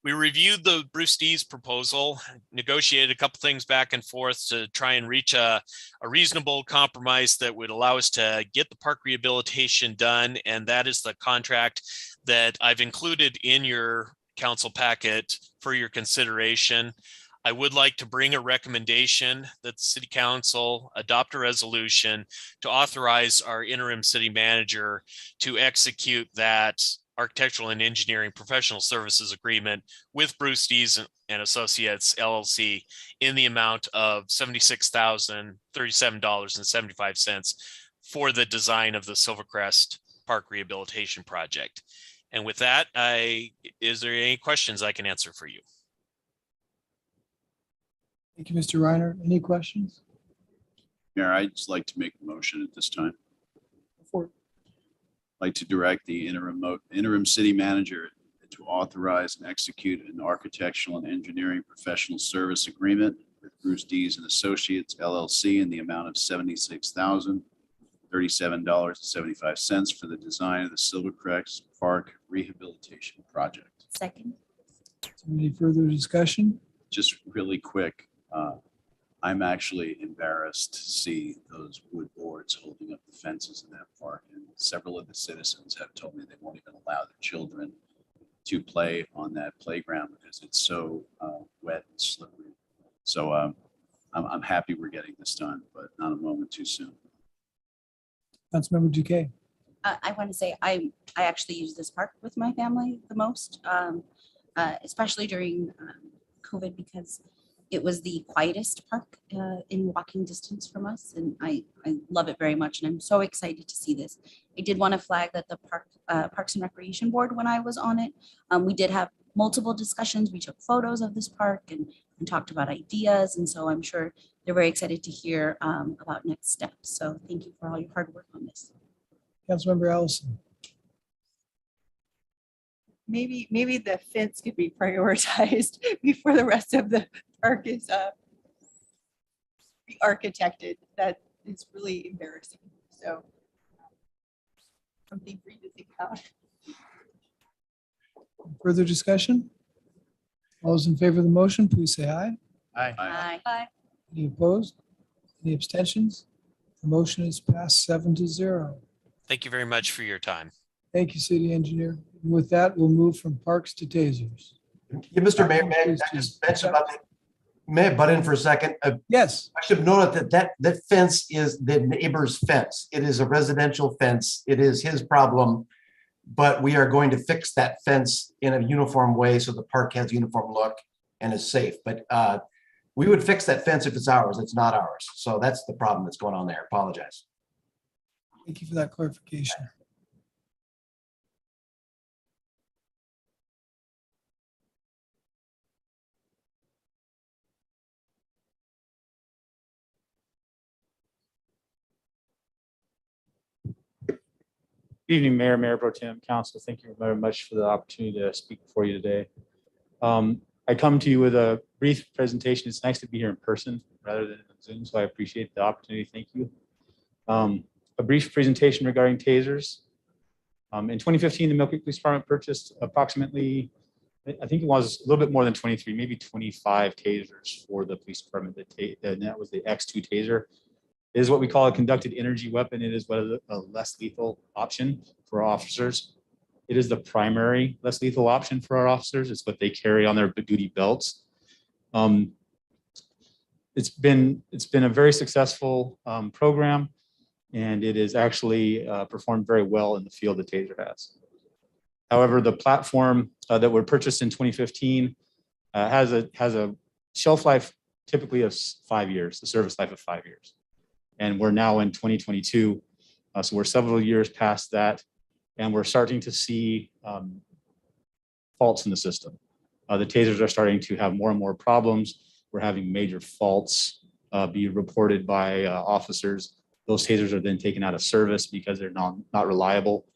We reviewed the Bruce Dees proposal, negotiated a couple things back and forth to try and reach a reasonable compromise that would allow us to get the park rehabilitation done. And that is the contract that I've included in your council packet for your consideration. I would like to bring a recommendation that the city council adopt a resolution to authorize our interim city manager to execute that architectural and engineering professional services agreement with Bruce Dees and Associates LLC in the amount of $76,037.75 for the design of the Silvercrest Park Rehabilitation Project. And with that, is there any questions I can answer for you? Thank you, Mr. Reiner. Any questions? Mayor, I'd just like to make a motion at this time. Like to direct the interim city manager to authorize and execute an architectural and engineering professional service agreement with Bruce Dees and Associates LLC in the amount of $76,037.75 for the design of the Silvercrest Park Rehabilitation Project. Second. Any further discussion? Just really quick, I'm actually embarrassed to see those wood boards holding up the fences in that park. And several of the citizens have told me they won't even allow their children to play on that playground because it's so wet and slippery. So I'm happy we're getting this done, but not a moment too soon. Councilmember Duque. I want to say I actually use this park with my family the most, especially during COVID, because it was the quietest park in walking distance from us, and I love it very much, and I'm so excited to see this. I did want to flag that the Parks and Recreation Board, when I was on it, we did have multiple discussions. We took photos of this park and talked about ideas, and so I'm sure they're very excited to hear about next steps. So thank you for all your hard work on this. Councilmember Allison. Maybe the fence could be prioritized before the rest of the park is re-architected. That is really embarrassing. So something for you to think about. Further discussion? All those in favor of the motion, please say aye. Aye. Aye. Any opposed? Any abstentions? The motion is passed 7-0. Thank you very much for your time. Thank you, city engineer. And with that, we'll move from parks to tasers. Yeah, Mr. Mayor, may I just mention about the, may I butt in for a second? Yes. I should have noted that fence is the neighbor's fence. It is a residential fence. It is his problem, but we are going to fix that fence in a uniform way so the park has a uniform look and is safe. But we would fix that fence if it's ours. It's not ours. So that's the problem that's going on there. Apologize. Thank you for that clarification. Good evening, Mayor, Mayor Pro Tem, Council. Thank you very much for the opportunity to speak before you today. I come to you with a brief presentation. It's nice to be here in person rather than on Zoom, so I appreciate the opportunity. Thank you. A brief presentation regarding tasers. In 2015, the Mill Creek Police Department purchased approximately, I think it was a little bit more than 23, maybe 25 tasers for the police department. And that was the X2 taser. It is what we call a conducted energy weapon. It is what is a less lethal option for our officers. It is the primary less lethal option for our officers. It's what they carry on their duty belts. It's been a very successful program, and it is actually performed very well in the field that TASER has. However, the platform that were purchased in 2015 has a shelf life typically of 5 years, the service life of 5 years. And we're now in 2022, so we're several years past that, and we're starting to see faults in the system. The TASERs are starting to have more and more problems. We're having major faults be reported by officers. Those TASERs are then taken out of service because they're not reliable.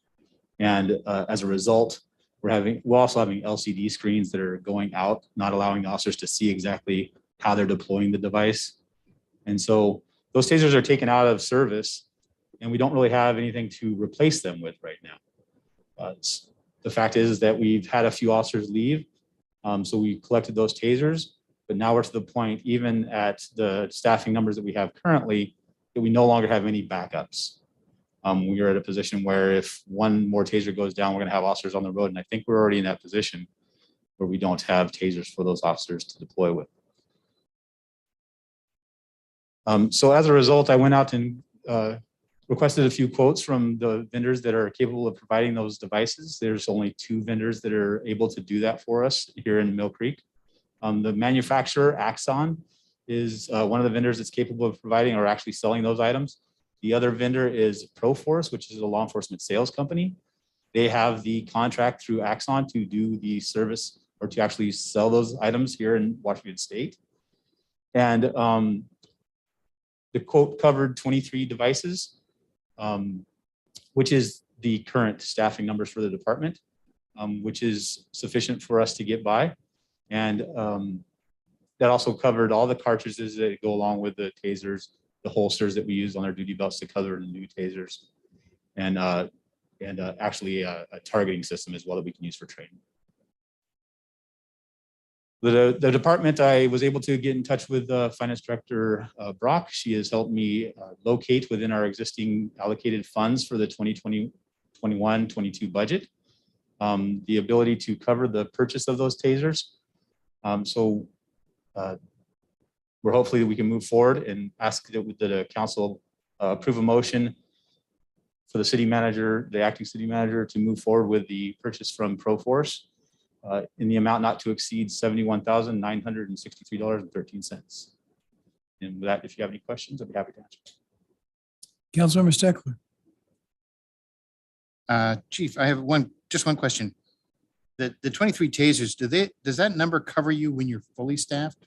And as a result, we're also having LCD screens that are going out, not allowing the officers to see exactly how they're deploying the device. And so those TASERs are taken out of service, and we don't really have anything to replace them with right now. The fact is that we've had a few officers leave, so we collected those TASERs, but now we're to the point, even at the staffing numbers that we have currently, that we no longer have any backups. We are at a position where if one more TASER goes down, we're going to have officers on the road, and I think we're already in that position where we don't have TASERs for those officers to deploy with. So as a result, I went out and requested a few quotes from the vendors that are capable of providing those devices. There's only 2 vendors that are able to do that for us here in Mill Creek. The manufacturer, Axon, is one of the vendors that's capable of providing or actually selling those items. The other vendor is Proforce, which is a law enforcement sales company. They have the contract through Axon to do the service or to actually sell those items here in Washington State. And the quote covered 23 devices, which is the current staffing numbers for the department, which is sufficient for us to get by. And that also covered all the cartridges that go along with the TASERs, the holsters that we use on our duty belts to cover the new TASERs, and actually a targeting system as well that we can use for training. The department, I was able to get in touch with Finance Director Brock. She has helped me locate within our existing allocated funds for the 2021-22 budget the ability to cover the purchase of those TASERs. So we're hopefully we can move forward and ask that the council approve a motion for the city manager, the acting city manager, to move forward with the purchase from Proforce in the amount not to exceed $71,963.13. And with that, if you have any questions, I'd be happy to answer. Councilmember Steckler. Chief, I have just one question. The 23 TASERs, does that number cover you when you're fully staffed?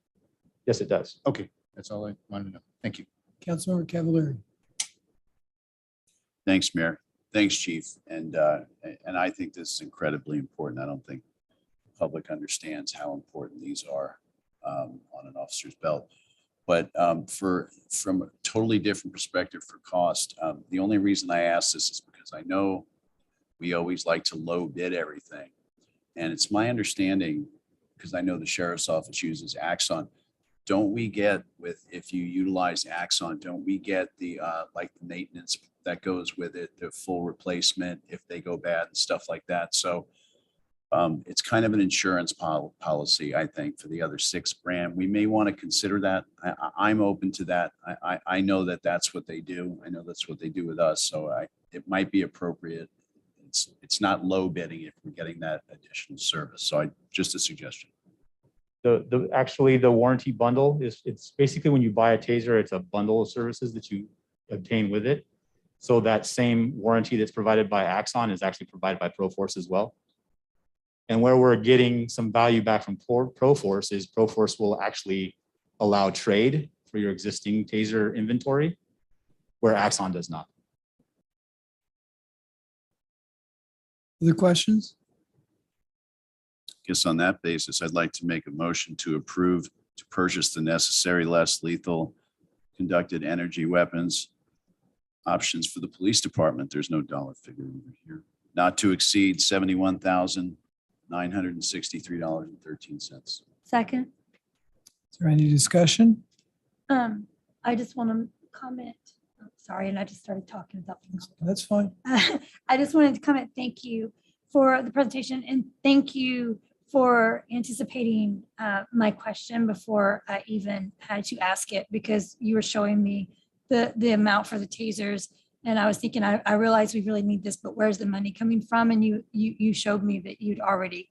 Yes, it does. Okay, that's all I wanted to know. Thank you. Councilmember Cavallari. Thanks, Mayor. Thanks, Chief. And I think this is incredibly important. I don't think the public understands how important these are on an officer's belt. But from a totally different perspective for cost, the only reason I ask this is because I know we always like to low bid everything. And it's my understanding, because I know the sheriff's office uses Axon, don't we get if you utilize Axon, don't we get the like the maintenance that goes with it, the full replacement if they go bad and stuff like that? So it's kind of an insurance policy, I think, for the other 6 brand. We may want to consider that. I'm open to that. I know that that's what they do. I know that's what they do with us. So it might be appropriate. It's not low bidding if we're getting that additional service. So just a suggestion. Actually the warranty bundle it's basically when you buy a TASER, it's a bundle of services that you obtain with it. So that same warranty that's provided by Axon is actually provided by Proforce as well. And where we're getting some value back from Proforce is Proforce will actually allow trade for your existing TASER inventory, where Axon does not. Other questions? Guess on that basis, I'd like to make a motion to approve to purchase the necessary less lethal conducted energy weapons options for the police department. There's no dollar figure over here. Not to exceed $71,963.13. Second. Is there any discussion? I just want to comment. Oh, sorry, and I just started talking about things. That's fine. I just wanted to comment. Thank you for the presentation and thank you for anticipating my question before I even had to ask it, because you were showing me the amount for the tasers. And I was thinking, I realized we really need this, but where's the money coming from? And you showed me that you'd already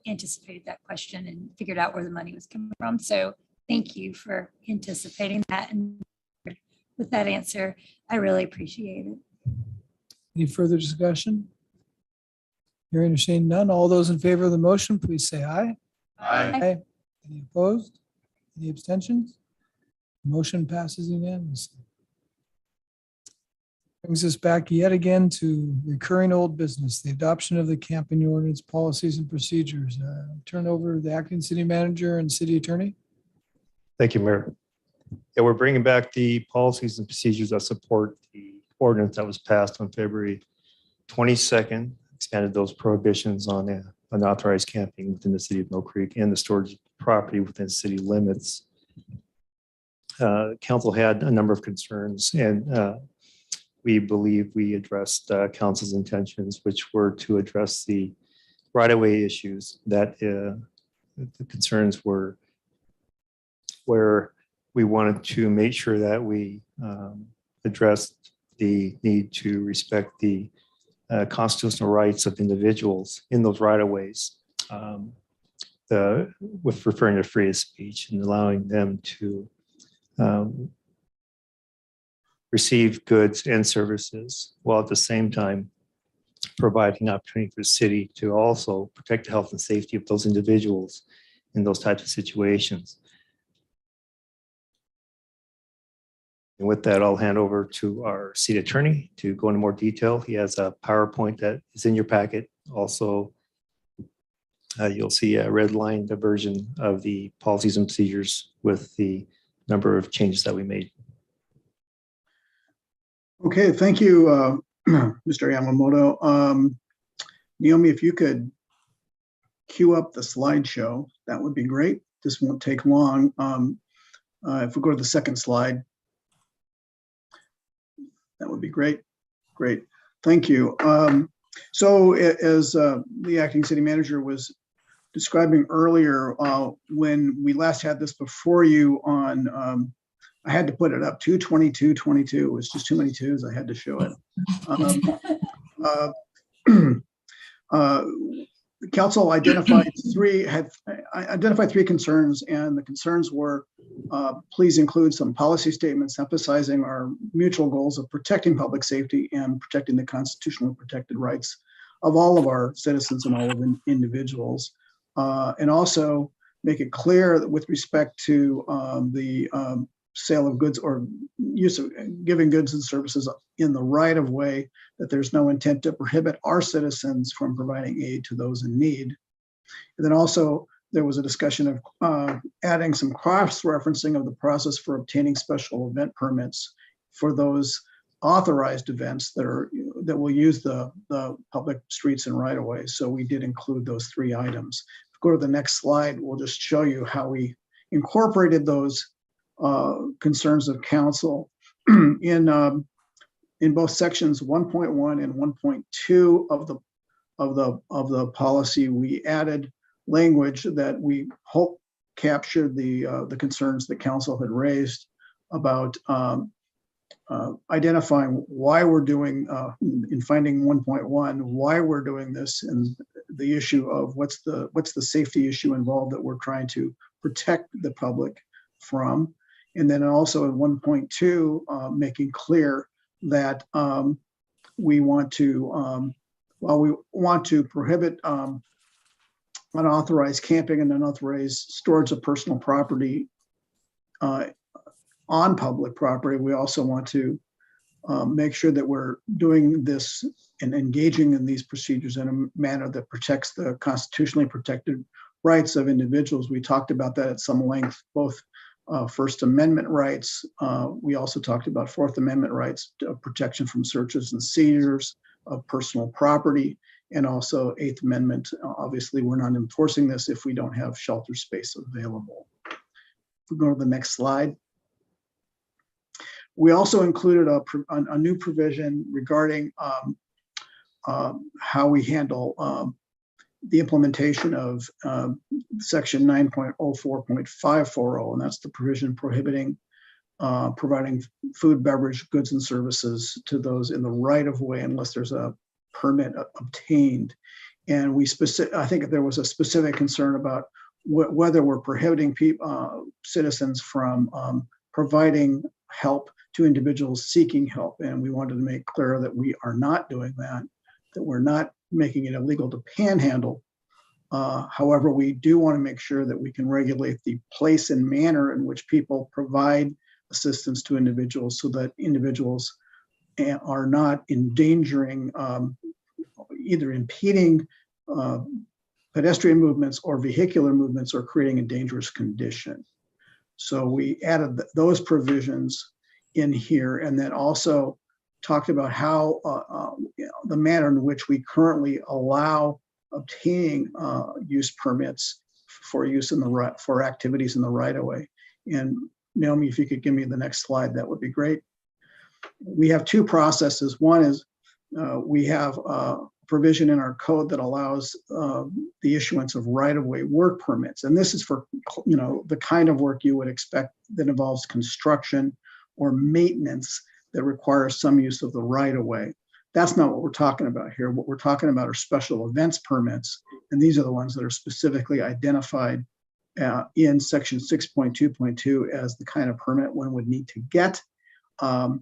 anticipated that question and figured out where the money was coming from. So thank you for anticipating that. And with that answer, I really appreciate it. Any further discussion? Hearing or seeing none, all those in favor of the motion, please say aye. Aye. Any opposed? Any abstentions? Motion passes unanimously. Brings us back yet again to recurring old business, the adoption of the camping ordinance policies and procedures. Turn over to the acting city manager and city attorney. Thank you, Mayor. Yeah, we're bringing back the policies and procedures that support the ordinance that was passed on February 22nd, expanded those prohibitions on unauthorized camping within the city of Mill Creek and the storage of property within city limits. Council had a number of concerns, and we believe we addressed council's intentions, which were to address the right-of-way issues that the concerns were where we wanted to make sure that we addressed the need to respect the constitutional rights of individuals in those right-of-ways, with referring to freedom of speech and allowing them to receive goods and services, while at the same time providing opportunity for the city to also protect the health and safety of those individuals in those types of situations. And with that, I'll hand over to our city attorney to go into more detail. He has a PowerPoint that is in your packet. Also, you'll see a red line, the version of the policies and procedures with the number of changes that we made. Okay, thank you, Mr. Yamamoto. Naomi, if you could queue up the slideshow, that would be great. This won't take long. If we go to the second slide, that would be great. Great, thank you. So as the acting city manager was describing earlier, when we last had this before you on, I had to put it up, 2/22/22. It was just too many twos. I had to show it. The council identified three concerns, and the concerns were, please include some policy statements emphasizing our mutual goals of protecting public safety and protecting the constitutionally protected rights of all of our citizens and all of the individuals. And also make it clear that with respect to the sale of goods or use of giving goods and services in the right of way, that there's no intent to prohibit our citizens from providing aid to those in need. And then also there was a discussion of adding some cross-referencing of the process for obtaining special event permits for those authorized events that will use the public streets and right of way. So we did include those three items. If we go to the next slide, we'll just show you how we incorporated those concerns of council in both sections 1.1 and 1.2 of the policy. We added language that we hope captured the concerns that council had raised about identifying why we're doing in finding 1.1, why we're doing this, and the issue of what's the safety issue involved that we're trying to protect the public from. And then also in 1.2, making clear that we want to, while we want to prohibit unauthorized camping and unauthorized storage of personal property on public property, we also want to make sure that we're doing this and engaging in these procedures in a manner that protects the constitutionally protected rights of individuals. We talked about that at some length, both First Amendment rights. We also talked about Fourth Amendment rights, protection from searches and seizures of personal property, and also Eighth Amendment. Obviously, we're not enforcing this if we don't have shelter space available. If we go to the next slide. We also included a new provision regarding how we handle the implementation of section 9.04.540, and that's the provision prohibiting providing food, beverage, goods, and services to those in the right of way unless there's a permit obtained. And I think there was a specific concern about whether we're prohibiting citizens from providing help to individuals seeking help. And we wanted to make clear that we are not doing that we're not making it illegal to panhandle. However, we do want to make sure that we can regulate the place and manner in which people provide assistance to individuals so that individuals are not endangering, either impeding pedestrian movements or vehicular movements or creating a dangerous condition. So we added those provisions in here, and then also talked about how the manner in which we currently allow obtaining use permits for use in the for activities in the right of way. And Naomi, if you could give me the next slide, that would be great. We have two processes. One is we have a provision in our code that allows the issuance of right-of-way work permits. And this is for, the kind of work you would expect that involves construction or maintenance that requires some use of the right-of-way. That's not what we're talking about here. What we're talking about are special events permits. And these are the ones that are specifically identified in section 6.2.2 as the kind of permit one would need to get. The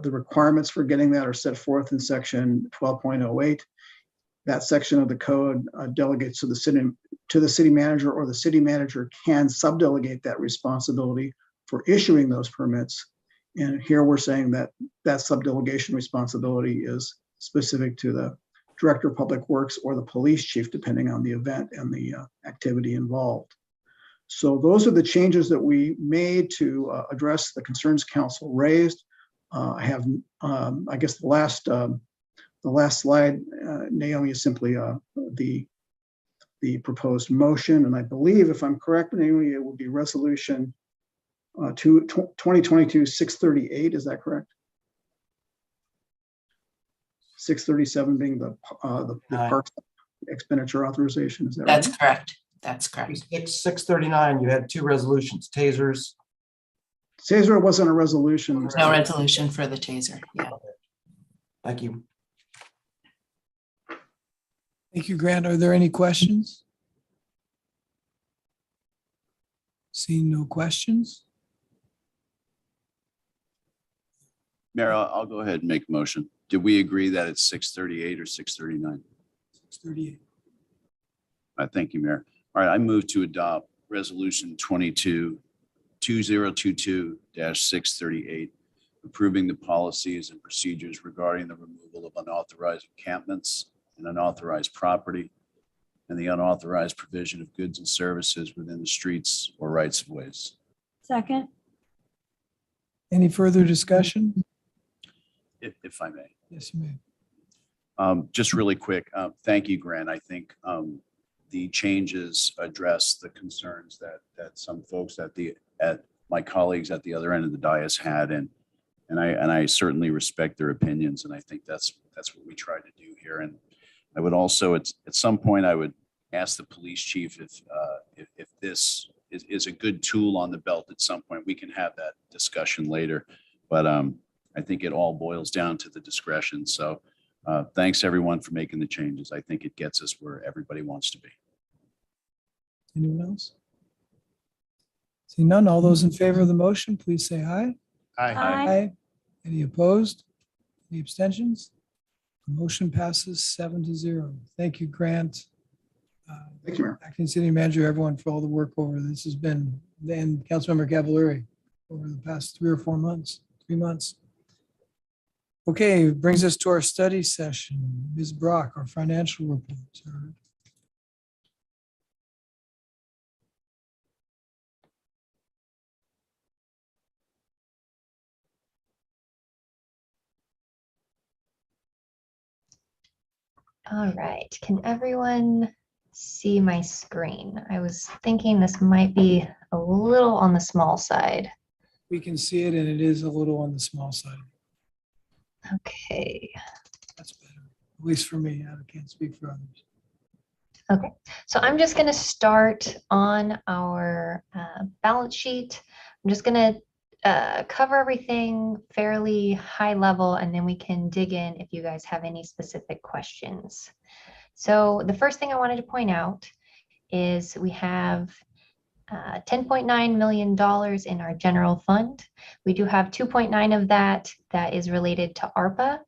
requirements for getting that are set forth in section 12.08. That section of the code delegates to the city manager, or the city manager can subdelegate that responsibility for issuing those permits. And here we're saying that that subdelegation responsibility is specific to the Director of Public Works or the police chief, depending on the event and the activity involved. So those are the changes that we made to address the concerns council raised. I have, I guess the last slide, Naomi, is simply the proposed motion. And I believe, if I'm correct, Naomi, it will be resolution 2022-638, is that correct? 637 being the park expenditure authorization, is that right? That's correct. That's correct. 639, you had two resolutions, tasers. Taser wasn't a resolution. No resolution for the taser. Yeah. Thank you. Thank you, Grant. Are there any questions? Seeing no questions? Mayor, I'll go ahead and make a motion. Did we agree that it's 638 or 639? 638. All right, thank you, Mayor. All right, I move to adopt resolution 2022-638, approving the policies and procedures regarding the removal of unauthorized encampments and unauthorized property and the unauthorized provision of goods and services within the streets or rights of ways. Second. Any further discussion? If I may. Yes, you may. Just really quick, thank you, Grant. I think the changes address the concerns that some folks at my colleagues at the other end of the dais had, and I certainly respect their opinions, and I think that's what we tried to do here. And I would also at some point I would ask the police chief if this is a good tool on the belt. At some point we can have that discussion later, but I think it all boils down to the discretion. So thanks everyone for making the changes. I think it gets us where everybody wants to be. Anyone else? See none. All those in favor of the motion, please say aye. Aye. Aye. Any opposed? Any abstentions? The motion passes 7-0. Thank you, Grant. Thank you, Mayor. Acting City Manager, everyone, for all the work over this has been, and Councilmember Cavallari over the past 3 months. Okay, brings us to our study session. Ms. Brock, our financial report. All right, can everyone see my screen? I was thinking this might be a little on the small side. We can see it, and it is a little on the small side. Okay. That's better. at least for me. I can't speak for others. Okay, so I'm just going to start on our balance sheet. I'm just going to cover everything fairly high level, and then we can dig in if you guys have any specific questions. So the first thing I wanted to point out is we have $10.9 million in our general fund. We do have 2.9 of that is related to ARPA.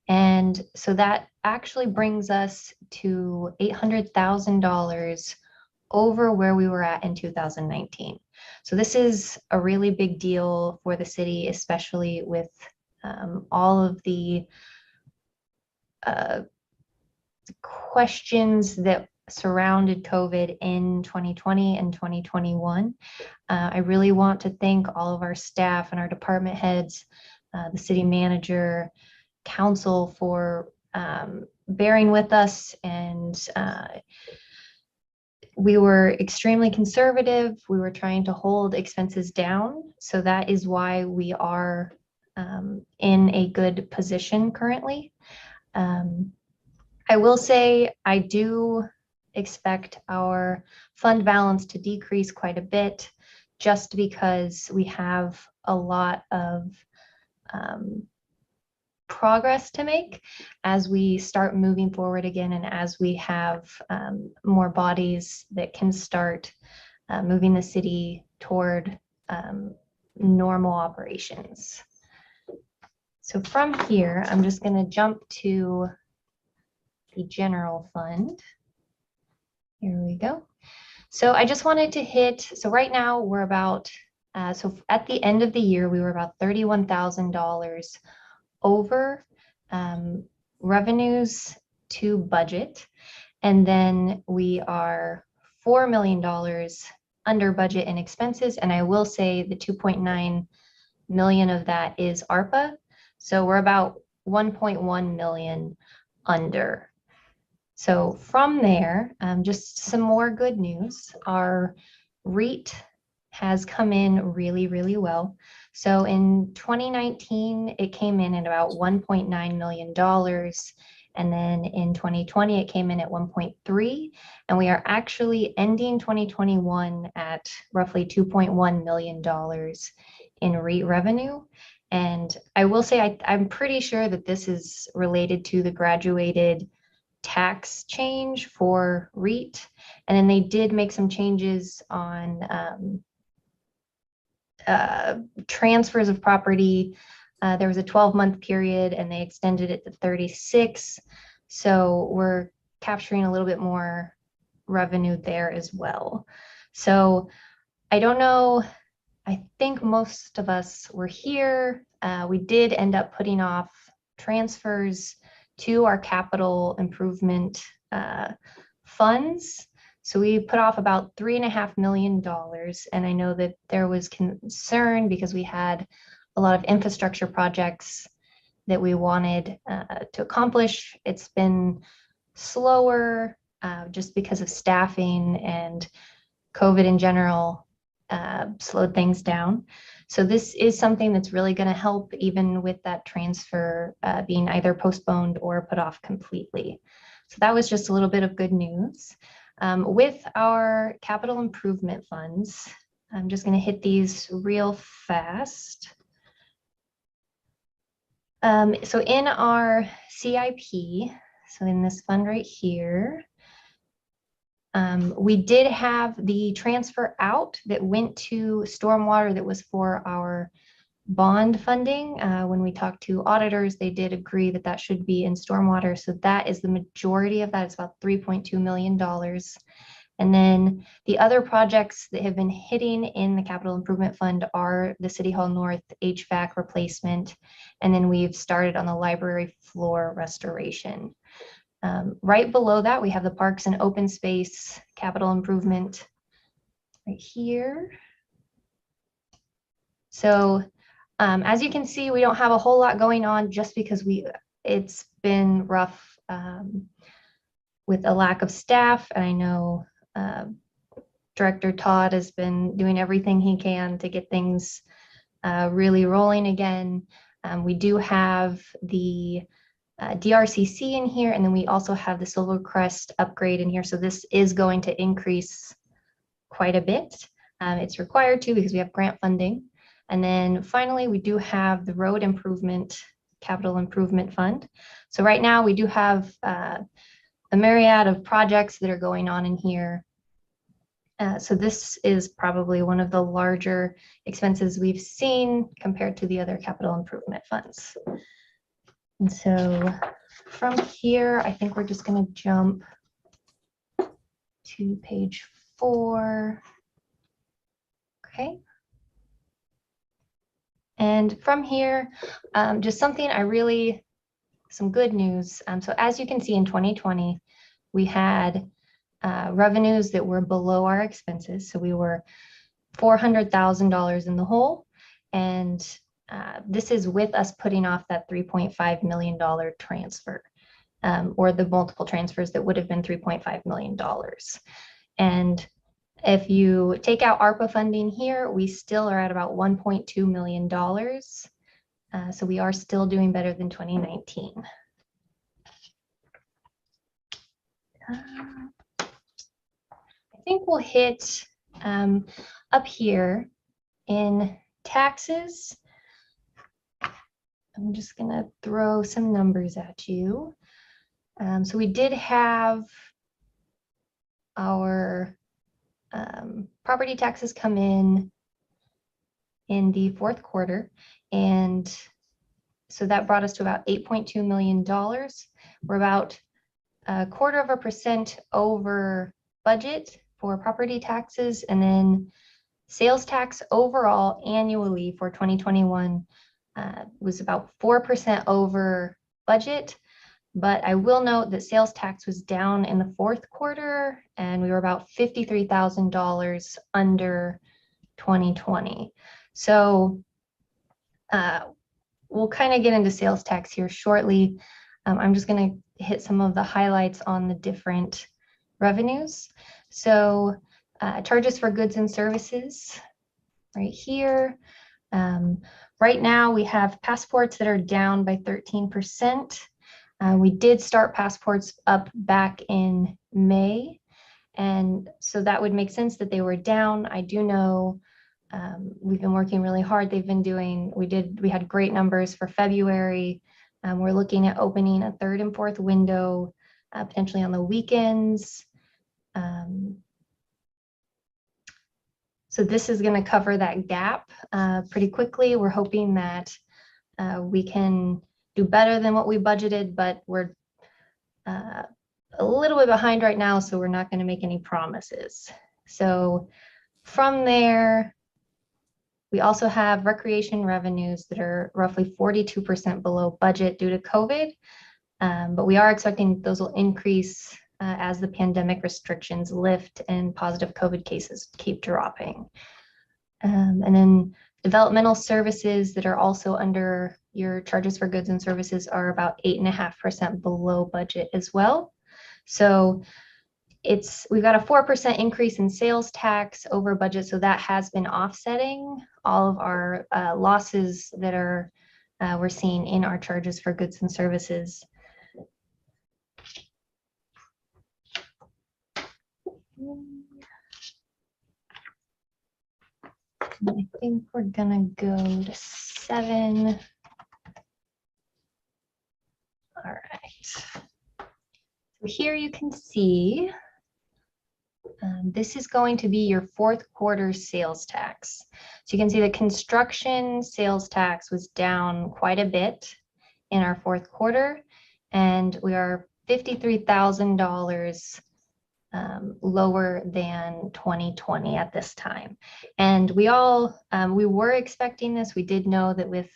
And so that actually brings us to $800,000 over where we were at in 2019. So this is a really big deal for the city, especially with all of the questions that surrounded COVID in 2020 and 2021. I really want to thank all of our staff and our department heads, the city manager, council for bearing with us, and we were extremely conservative. We were trying to hold expenses down. So that is why we are in a good position currently. I will say I do expect our fund balance to decrease quite a bit just because we have a lot of progress to make as we start moving forward again, and as we have more bodies that can start moving the city toward normal operations. So from here, I'm just going to jump to the general fund. Here we go. So I just wanted to hit, so right now we're about, so at the end of the year, we were about $31,000 over revenues to budget. And then we are $4 million under budget in expenses. And I will say the 2.9 million of that is ARPA. So we're about 1.1 million under. So from there, just some more good news. Our REIT has come in really, really well. So in 2019, it came in at about $1.9 million. And then in 2020, it came in at 1.3. And we are actually ending 2021 at roughly $2.1 million in REIT revenue. And I will say, I'm pretty sure that this is related to the graduated tax change for REIT. And then they did make some changes on transfers of property. There was a 12-month period and they extended it to 36. So we're capturing a little bit more revenue there as well. So I don't know, I think most of us were here. We did end up putting off transfers to our capital improvement funds. So we put off about $3.5 million. And I know that there was concern because we had a lot of infrastructure projects that we wanted to accomplish. It's been slower just because of staffing, and COVID in general slowed things down. So this is something that's really going to help, even with that transfer being either postponed or put off completely. So that was just a little bit of good news. With our capital improvement funds, I'm just going to hit these real fast. So in our CIP, so in this fund right here, we did have the transfer out that went to stormwater that was for our bond funding. When we talked to auditors, they did agree that that should be in stormwater. So that is the majority of that. It's about $3.2 million. And then the other projects that have been hitting in the capital improvement fund are the City Hall North HVAC replacement. And then we've started on the library floor restoration. Right below that, we have the parks and open space capital improvement right here. So as you can see, we don't have a whole lot going on just because it's been rough with a lack of staff. And I know Director Todd has been doing everything he can to get things really rolling again. We do have the DRCC in here, and then we also have the Silvercrest upgrade in here. So this is going to increase quite a bit. It's required to because we have grant funding. And then finally, we do have the road improvement, capital improvement fund. So right now we do have a myriad of projects that are going on in here. So this is probably one of the larger expenses we've seen compared to the other capital improvement funds. And so from here, I think we're just going to jump to page 4. Okay. And from here, just something some good news. So as you can see in 2020, we had revenues that were below our expenses. So we were $400,000 in the hole. And this is with us putting off that $3.5 million transfer, or the multiple transfers that would have been $3.5 million. And if you take out ARPA funding here, we still are at about $1.2 million. So we are still doing better than 2019. I think we'll hit up here in taxes. I'm just going to throw some numbers at you. So we did have our property taxes come in the fourth quarter. And so that brought us to about $8.2 million. We're about 0.25% over budget for property taxes. And then sales tax overall annually for 2021 was about 4% over budget. But I will note that sales tax was down in the fourth quarter, and we were about $53,000 under 2020. So we'll kind of get into sales tax here shortly. I'm just going to hit some of the highlights on the different revenues. So charges for goods and services right here. Right now we have passports that are down by 13%. We did start passports up back in May, and so that would make sense that they were down. I do know we've been working really hard. We had great numbers for February. We're looking at opening a third and fourth window, potentially on the weekends. So this is going to cover that gap pretty quickly. We're hoping that we can do better than what we budgeted, but we're a little bit behind right now, so we're not going to make any promises. So from there, we also have recreation revenues that are roughly 42% below budget due to COVID, but we are expecting those will increase as the pandemic restrictions lift and positive COVID cases keep dropping. And then developmental services that are also under your charges for goods and services are about 8.5% below budget as well. So we've got a 4% increase in sales tax over budget. So that has been offsetting all of our losses that we're seeing in our charges for goods and services. I think we're gonna go to 7. All right. So here you can see this is going to be your fourth quarter sales tax. So you can see the construction sales tax was down quite a bit in our fourth quarter, and we are $53,000 lower than 2020 at this time. And we were expecting this. We did know that with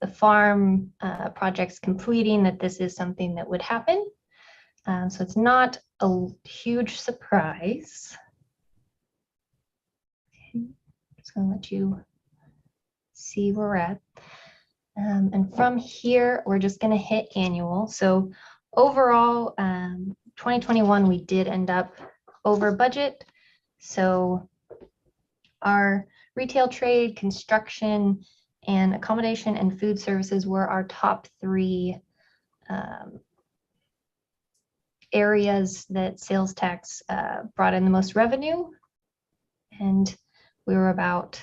the farm projects completing that this is something that would happen. So it's not a huge surprise. Okay. Just gonna let you see where we're at. And from here, we're just gonna hit annual. So overall, 2021, we did end up over budget. So our retail trade, construction, and accommodation and food services were our top 3 areas that sales tax brought in the most revenue. And we were about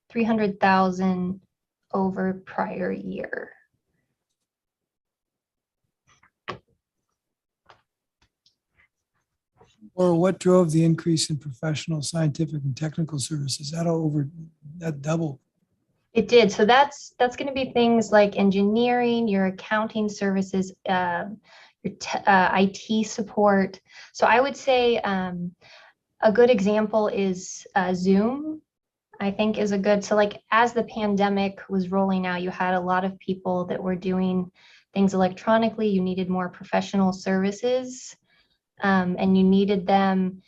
300,000 over prior year. Or what drove the increase in professional, scientific, and technical services? That doubled. It did. So that's going to be things like engineering, your accounting services, your IT support. So I would say a good example is Zoom, I think is a good, so like as the pandemic was rolling out, you had a lot of people that were doing things electronically. You needed more professional services, and you needed them.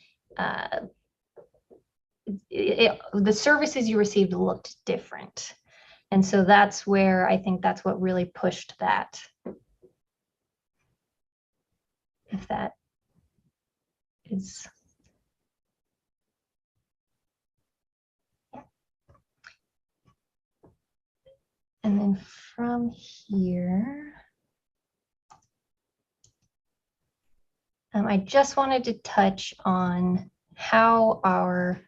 The services you received looked different. And so that's where I think that's what really pushed that. If that is. And then from here, I just wanted to touch on how our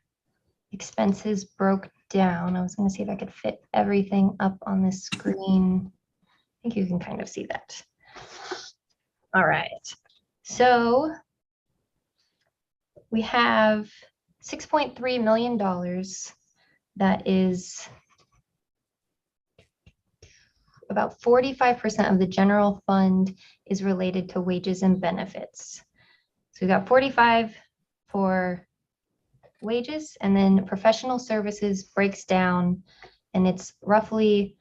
expenses broke down. I was going to see if I could fit everything up on this screen. I think you can kind of see that. All right. So we have $6.3 million that is about 45% of the general fund is related to wages and benefits. So we got 45 for wages, and then professional services breaks down, and it's roughly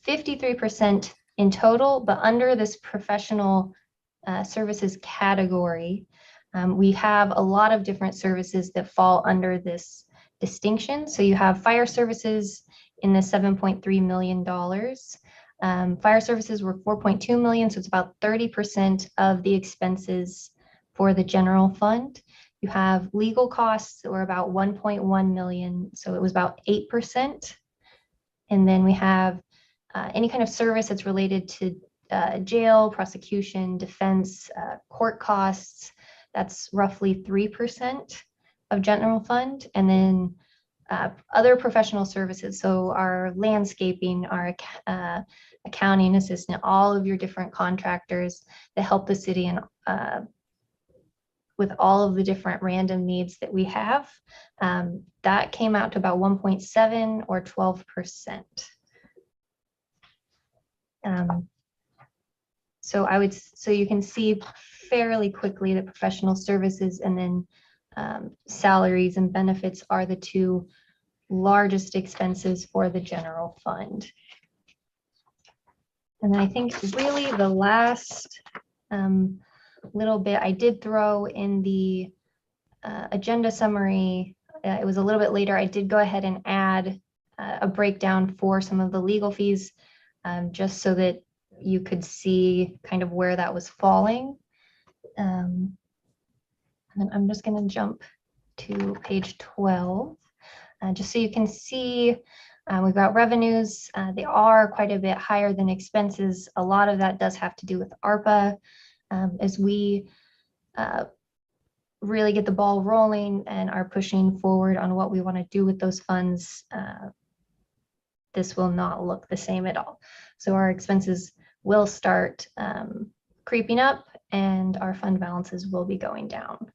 53% in total, but under this professional services category, we have a lot of different services that fall under this distinction. So you have fire services in the $7.3 million. Fire services were 4.2 million, so it's about 30% of the expenses for the general fund. You have legal costs that were about 1.1 million, so it was about 8%. And then we have any kind of service that's related to jail, prosecution, defense, court costs. That's roughly 3% of general fund. And then other professional services, so our landscaping, our accounting assistant, all of your different contractors that help the city and with all of the different random needs that we have, that came out to about 1.7 or 12%. So you can see fairly quickly that professional services and then salaries and benefits are the two largest expenses for the general fund. And then I think really the last little bit I did throw in the agenda summary, it was a little bit later, I did go ahead and add a breakdown for some of the legal fees, just so that you could see kind of where that was falling. And then I'm just going to jump to page 12, just so you can see we've got revenues. They are quite a bit higher than expenses. A lot of that does have to do with ARPA. As we really get the ball rolling and are pushing forward on what we want to do with those funds, this will not look the same at all. So our expenses will start creeping up and our fund balances will be going down.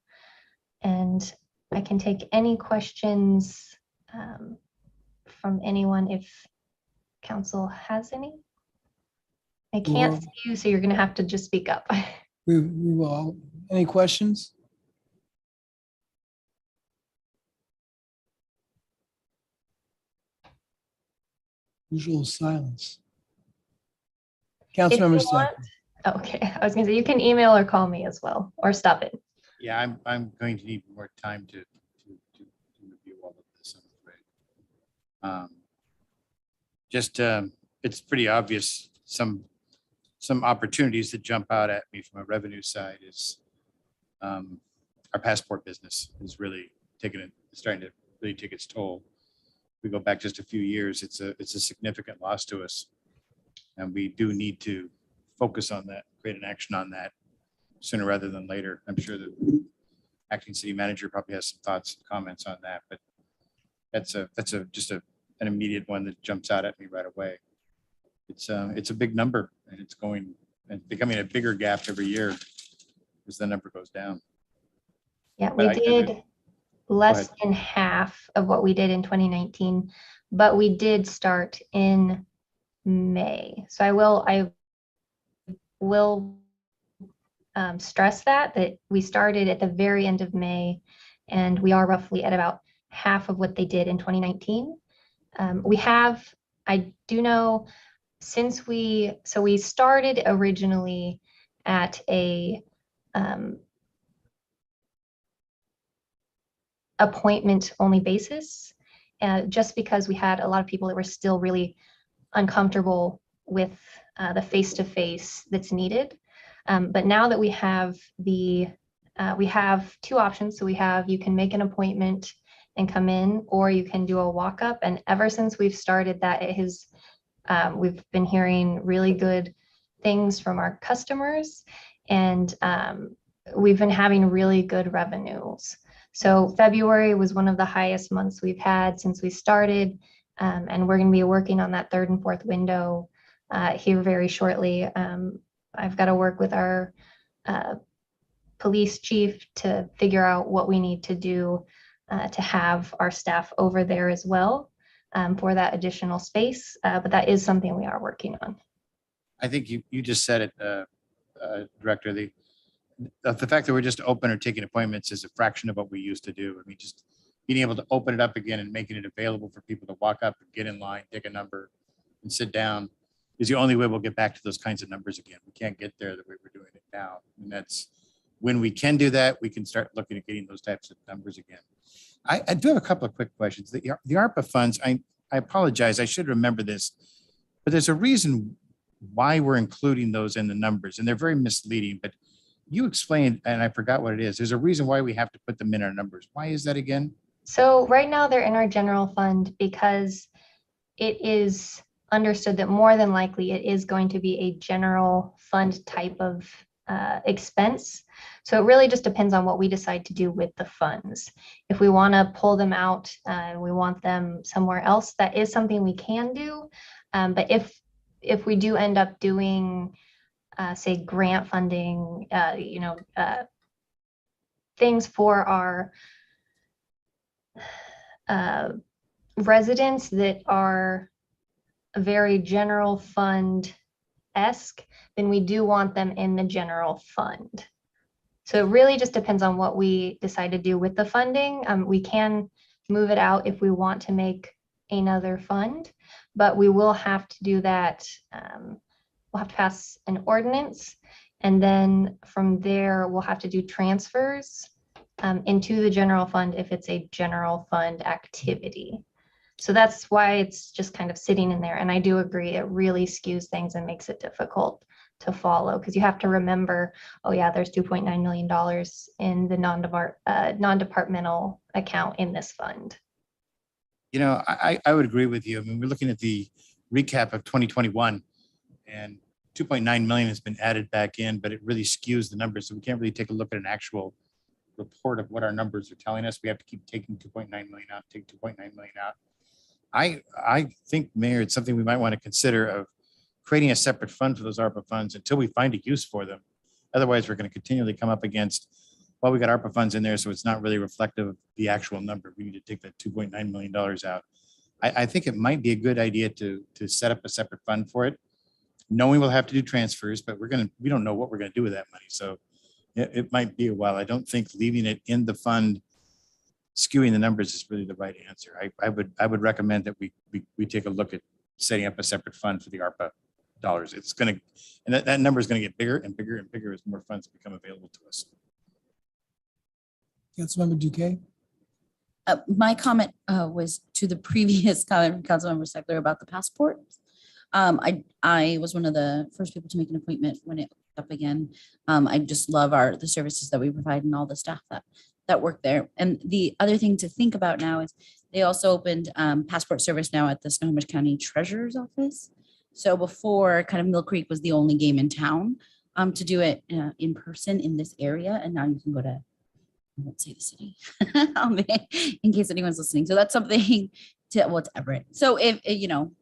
And I can take any questions from anyone if council has any. I can't see you, so you're going to have to just speak up. We will. Any questions? Usual silence. Councilmember Stafford. Okay, I was going to say you can email or call me as well, or stop it. Yeah, I'm going to need more time to review all of this, I'm afraid. It's pretty obvious some opportunities that jump out at me from a revenue side is our passport business is really starting to really take its toll. We go back just a few years, it's a significant loss to us. And we do need to focus on that, create an action on that sooner rather than later. I'm sure the acting city manager probably has some thoughts and comments on that, but that's an immediate one that jumps out at me right away. It's a big number, and it's going and becoming a bigger gap every year as the number goes down. Yeah, But we I- did less ahead. than half of what we did in 2019, but we did start in May. So I will stress that we started at the very end of May, and we are roughly at about half of what they did in 2019. I do know, since we started originally at a appointment only basis, just because we had a lot of people that were still really uncomfortable with the face-to-face that's needed. But now that we have we have two options. So you can make an appointment and come in, or you can do a walk-up. And ever since we've started that, we've been hearing really good things from our customers, and we've been having really good revenues. So February was one of the highest months we've had since we started, and we're going to be working on that third and fourth window here very shortly. I've got to work with our police chief to figure out what we need to do to have our staff over there as well for that additional space. But that is something we are working on. I think you just said it, Director. The fact that we're just open or taking appointments is a fraction of what we used to do. I mean, just being able to open it up again and making it available for people to walk up and get in line, take a number, and sit down is the only way we'll get back to those kinds of numbers again. We can't get there the way we're doing it now. And that's when we can do that, we can start looking at getting those types of numbers again. I do have a couple of quick questions. The ARPA funds, I apologize, I should remember this, but there's a reason why we're including those in the numbers, and they're very misleading, but you explained, and I forgot what it is. There's a reason why we have to put them in our numbers. Why is that again? So right now they're in our general fund because it is understood that more than likely it is going to be a general fund type of expense. So it really just depends on what we decide to do with the funds. If we want to pull them out and we want them somewhere else, that is something we can do. But if we do end up doing, say, grant funding, things for our residents that are very general fund-esque, then we do want them in the general fund. So it really just depends on what we decide to do with the funding. We can move it out if we want to make another fund, but we will have to do that. We'll have to pass an ordinance, and then from there we'll have to do transfers into the general fund if it's a general fund activity. So that's why it's just kind of sitting in there. And I do agree, it really skews things and makes it difficult to follow, because you have to remember, oh yeah, there's $2.9 million in the non-departmental account in this fund. You know, I would agree with you. I mean, we're looking at the recap of 2021, and 2.9 million has been added back in, but it really skews the numbers. So we can't really take a look at an actual report of what our numbers are telling us. We have to keep taking 2.9 million out, take 2.9 million out. I think, Mayor, it's something we might want to consider of creating a separate fund for those ARPA funds until we find a use for them. Otherwise, we're going to continually come up against, well, we got ARPA funds in there, so it's not really reflective of the actual number. We need to take that $2.9 million out. I think it might be a good idea to set up a separate fund for it, knowing we'll have to do transfers, but we don't know what we're going to do with that money. So it might be a while. I don't think leaving it in the fund, skewing the numbers, is really the right answer. I would recommend that we take a look at setting up a separate fund for the ARPA dollars. It's going to, and that number is going to get bigger and bigger and bigger as more funds become available to us. Councilmember Duque. My comment was to the previous comment from Councilmember Steckler about the passport. I was one of the first people to make an appointment when it up again. I just love the services that we provide and all the staff that work there. And the other thing to think about now is they also opened passport service now at the Snohomish County Treasurer's Office. So before, kind of Mill Creek was the only game in town to do it in person in this area, and now you can go to, I won't say the city, in case anyone's listening. So that's something to, well, it's Everett. So if, you know,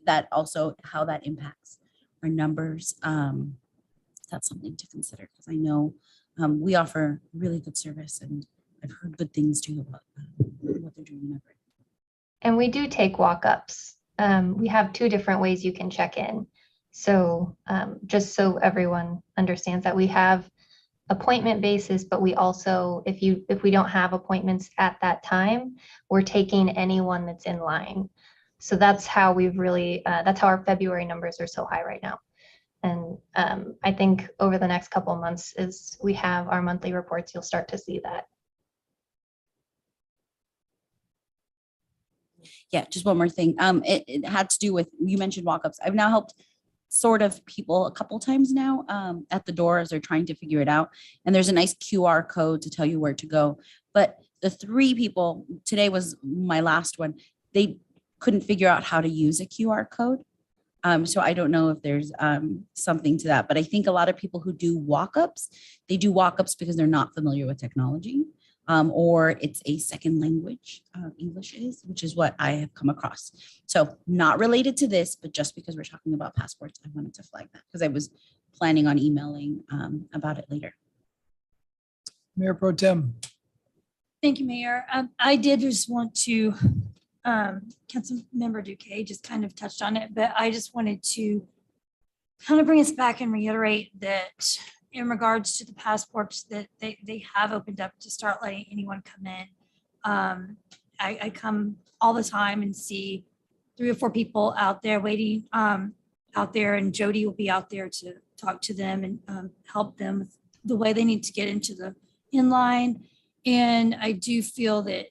that also how that impacts our numbers, that's something to consider, because I know we offer really good service, and I've heard good things too about what they're doing in Everett. And we do take walk-ups. We have 2 different ways you can check in. So just so everyone understands that we have appointment basis, but we also, if we don't have appointments at that time, we're taking anyone that's in line. So that's how we've really, that's how our February numbers are so high right now. And I think over the next couple of months, as we have our monthly reports, you'll start to see that. Yeah, just one more thing. It had to do with, you mentioned walk-ups. I've now helped sort of people a couple times now at the door as they're trying to figure it out. And there's a nice QR code to tell you where to go. But the 3 people, today was my last one, they couldn't figure out how to use a QR code. So I don't know if there's something to that, but I think a lot of people who do walk-ups, they do walk-ups because they're not familiar with technology. Or it's a second language, English is, which is what I have come across. So not related to this, but just because we're talking about passports, I wanted to flag that because I was planning on emailing about it later. Mayor Pro Tem. Thank you, Mayor. I did just want to, Councilmember Duque just kind of touched on it, but I just wanted to kind of bring us back and reiterate that in regards to the passports that they have opened up to start letting anyone come in. I come all the time and see 3 or 4 people out there waiting out there, and Jody will be out there to talk to them and help them with the way they need to get into the inline. And I do feel that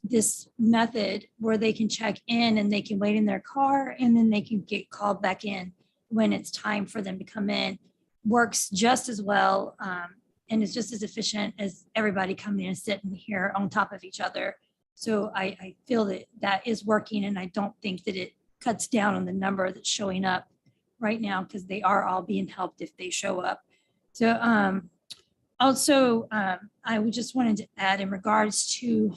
this method where they can check in and they can wait in their car and then they can get called back in when it's time for them to come in works just as well, and is just as efficient as everybody coming and sitting here on top of each other. So I feel that that is working, and I don't think that it cuts down on the number that's showing up right now, because they are all being helped if they show up. So also, I would just wanted to add in regards to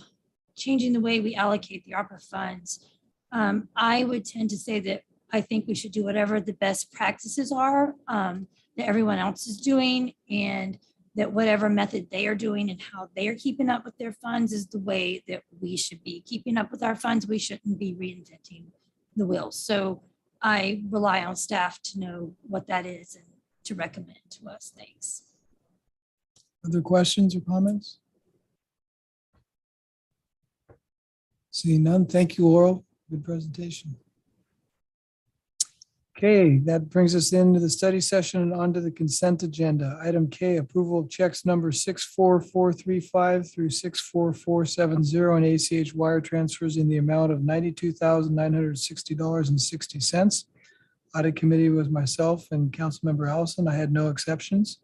changing the way we allocate the ARPA funds. I would tend to say that I think we should do whatever the best practices are that everyone else is doing, and that whatever method they are doing and how they are keeping up with their funds is the way that we should be keeping up with our funds. We shouldn't be reinventing the wheel. So I rely on staff to know what that is and to recommend to us. Thanks. Other questions or comments? Seeing none, thank you, Laurel. Good presentation. Okay, that brings us into the study session and onto the consent agenda. Item K, approval of checks number 64435 through 64470 and ACH wire transfers in the amount of $92,960.60. Audit committee was myself and Councilmember Allison. I had no exceptions.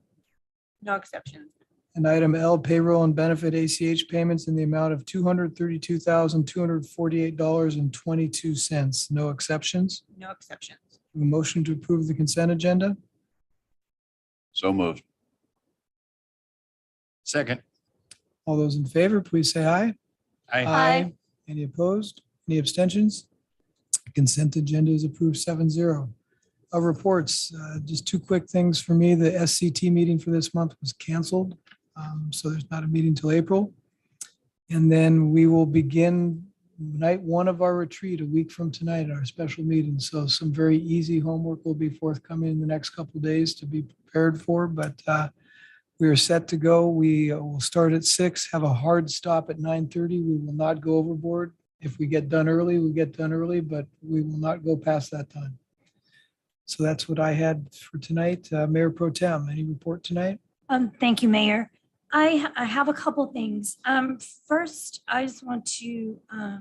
No exceptions. And item L, payroll and benefit ACH payments in the amount of $232,248.22. No exceptions. No exceptions. A motion to approve the consent agenda. So moved. Second. All those in favor, please say aye. Aye. Any opposed? Any abstentions? Consent agenda is approved 7-0. Reports, just 2 quick things for me. The SCT meeting for this month was canceled. So there's not a meeting till April. And then we will begin night 1 of our retreat a week from tonight, our special meeting. So some very easy homework will be forthcoming in the next couple of days to be prepared for, but we are set to go. We will start at 6, have a hard stop at 9:30. We will not go overboard. If we get done early, we get done early, but we will not go past that time. So that's what I had for tonight. Mayor Pro Tem, any report tonight? Thank you, Mayor. I have a couple things. First, I just want to, I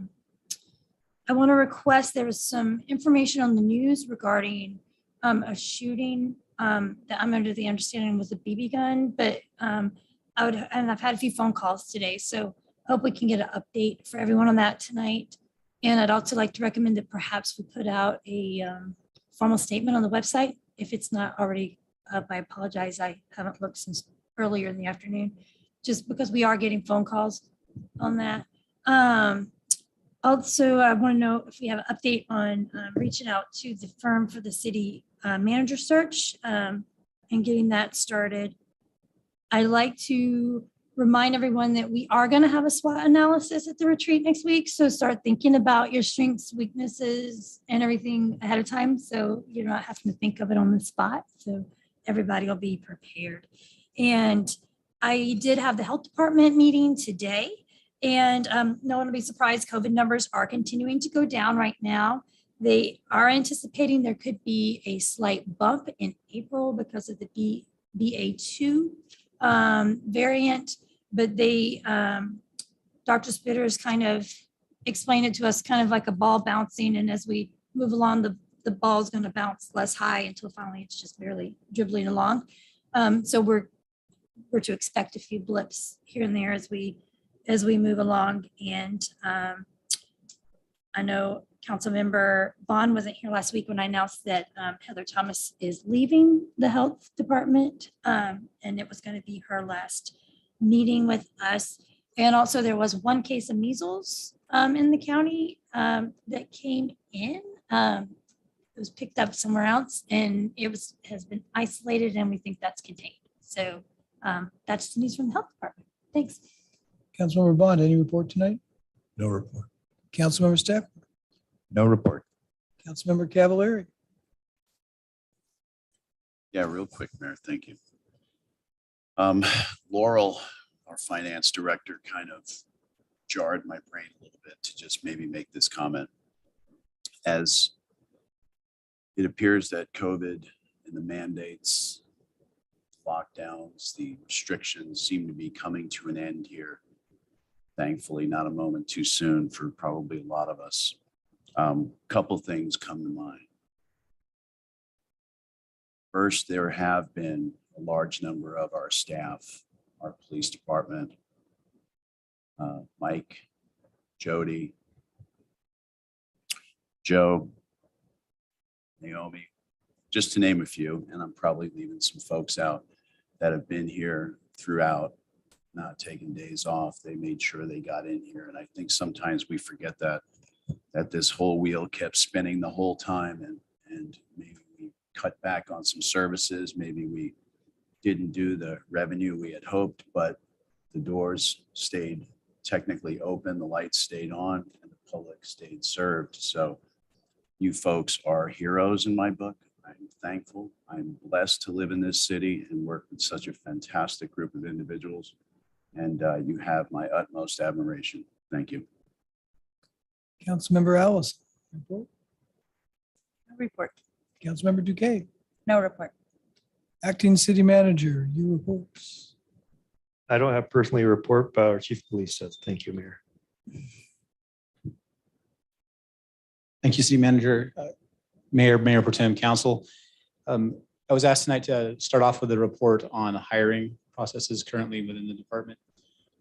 want to request, there was some information on the news regarding a shooting that I'm under the understanding was a BB gun, but and I've had a few phone calls today, so I hope we can get an update for everyone on that tonight. And I'd also like to recommend that perhaps we put out a formal statement on the website. If it's not already up, I apologize. I haven't looked since earlier in the afternoon, just because we are getting phone calls on that. Also, I want to know if we have an update on reaching out to the firm for the city manager search and getting that started. I'd like to remind everyone that we are going to have a SWOT analysis at the retreat next week. So start thinking about your strengths, weaknesses, and everything ahead of time. So you're not having to think of it on the spot. So everybody will be prepared. And I did have the health department meeting today. And no one will be surprised, COVID numbers are continuing to go down right now. They are anticipating there could be a slight bump in April because of the BA2 variant, but Dr. Spitter has kind of explained it to us kind of like a ball bouncing. And as we move along, the ball is going to bounce less high until finally it's just barely dribbling along. So we're to expect a few blips here and there as we move along. And I know Councilmember Vaughn wasn't here last week when I announced that Heather Thomas is leaving the health department, and it was going to be her last meeting with us. And also there was one case of measles in the county that came in. It was picked up somewhere else, and has been isolated, and we think that's contained. So that's the news from the health department. Thanks. Councilmember Bond, any report tonight? No report. Councilmember Stafford? No report. Councilmember Cavallari? Yeah, real quick, Mayor. Thank you. Laurel, our finance director, kind of jarred my brain a little bit to just maybe make this comment. As it appears that COVID and the mandates, lockdowns, the restrictions seem to be coming to an end here. Thankfully, not a moment too soon for probably a lot of us. Couple things come to mind. First, there have been a large number of our staff, our police department, Mike, Jody, Joe, Naomi, just to name a few, and I'm probably leaving some folks out that have been here throughout, not taking days off. They made sure they got in here. And I think sometimes we forget that this whole wheel kept spinning the whole time, and maybe we cut back on some services. Maybe we didn't do the revenue we had hoped, but the doors stayed technically open, the lights stayed on, and the public stayed served. So you folks are heroes in my book. I'm thankful. I'm blessed to live in this city and work with such a fantastic group of individuals. And you have my utmost admiration. Thank you. Councilmember Allison? Report. No report. Councilmember Duque? No report. Acting City Manager, your reports. I don't have personally a report, but our chief of police does. Thank you, Mayor. Thank you, City Manager, Mayor Pro Tem, Council. I was asked tonight to start off with a report on hiring processes currently within the department.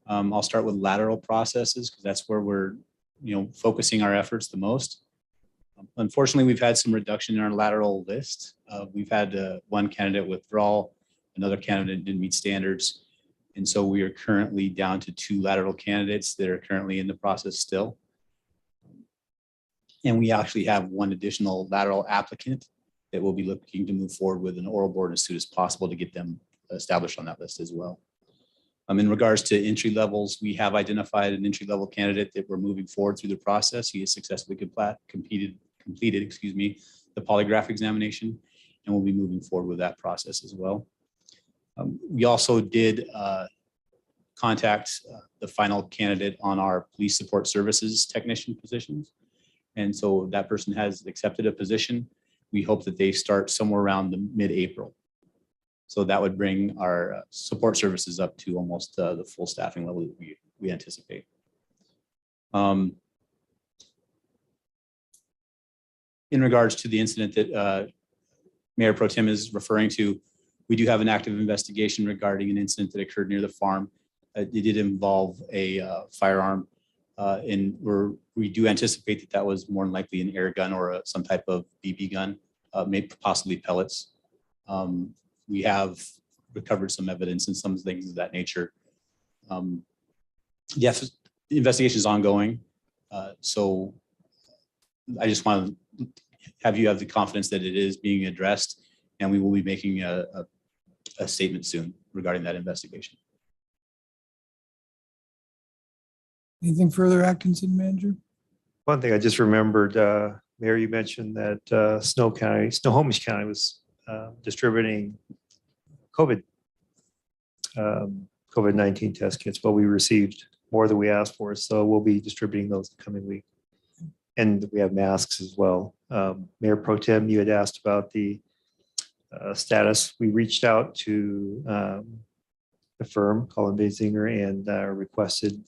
I'll start with lateral processes because that's where we're focusing our efforts the most. Unfortunately, we've had some reduction in our lateral list. We've had one candidate withdraw, another candidate didn't meet standards. And so we are currently down to 2 lateral candidates that are currently in the process still. And we actually have 1 additional lateral applicant that we'll be looking to move forward with an oral board as soon as possible to get them established on that list as well. In regards to entry levels, we have identified an entry level candidate that we're moving forward through the process. He has successfully completed the polygraph examination, and we'll be moving forward with that process as well. We also did contact the final candidate on our police support services technician positions. And so that person has accepted a position. We hope that they start somewhere around the mid-April. So that would bring our support services up to almost the full staffing level that we anticipate. In regards to the incident that Mayor Pro Tem is referring to, we do have an active investigation regarding an incident that occurred near the farm. It did involve a firearm And we do anticipate that that was more than likely an air gun or some type of BB gun, maybe possibly pellets. We have recovered some evidence and some things of that nature. Yes, the investigation is ongoing. So I just want to have you have the confidence that it is being addressed, and we will be making a statement soon regarding that investigation. Anything further, acting city manager? One thing I just remembered, Mayor, you mentioned that Snohomish County was distributing COVID-19 test kits. Well, we received more than we asked for, so we'll be distributing those the coming week. And we have masks as well. Mayor Pro Tem, you had asked about the status. We reached out to the firm, Colin Basinger, and requested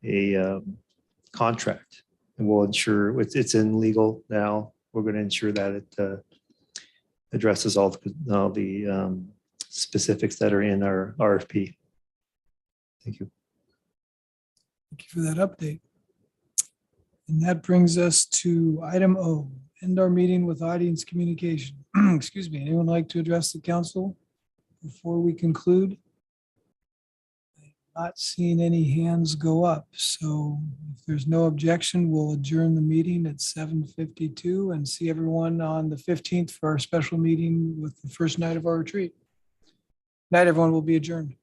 a contract, and we'll ensure it's in legal now. We're going to ensure that it addresses all the specifics that are in our RFP. Thank you. Thank you for that update. And that brings us to item O, end our meeting with audience communication. Excuse me, anyone like to address the council before we conclude? Not seeing any hands go up, so if there's no objection, we'll adjourn the meeting at 7:52 and see everyone on the 15th for our special meeting with the first night of our retreat. Night, everyone will be adjourned.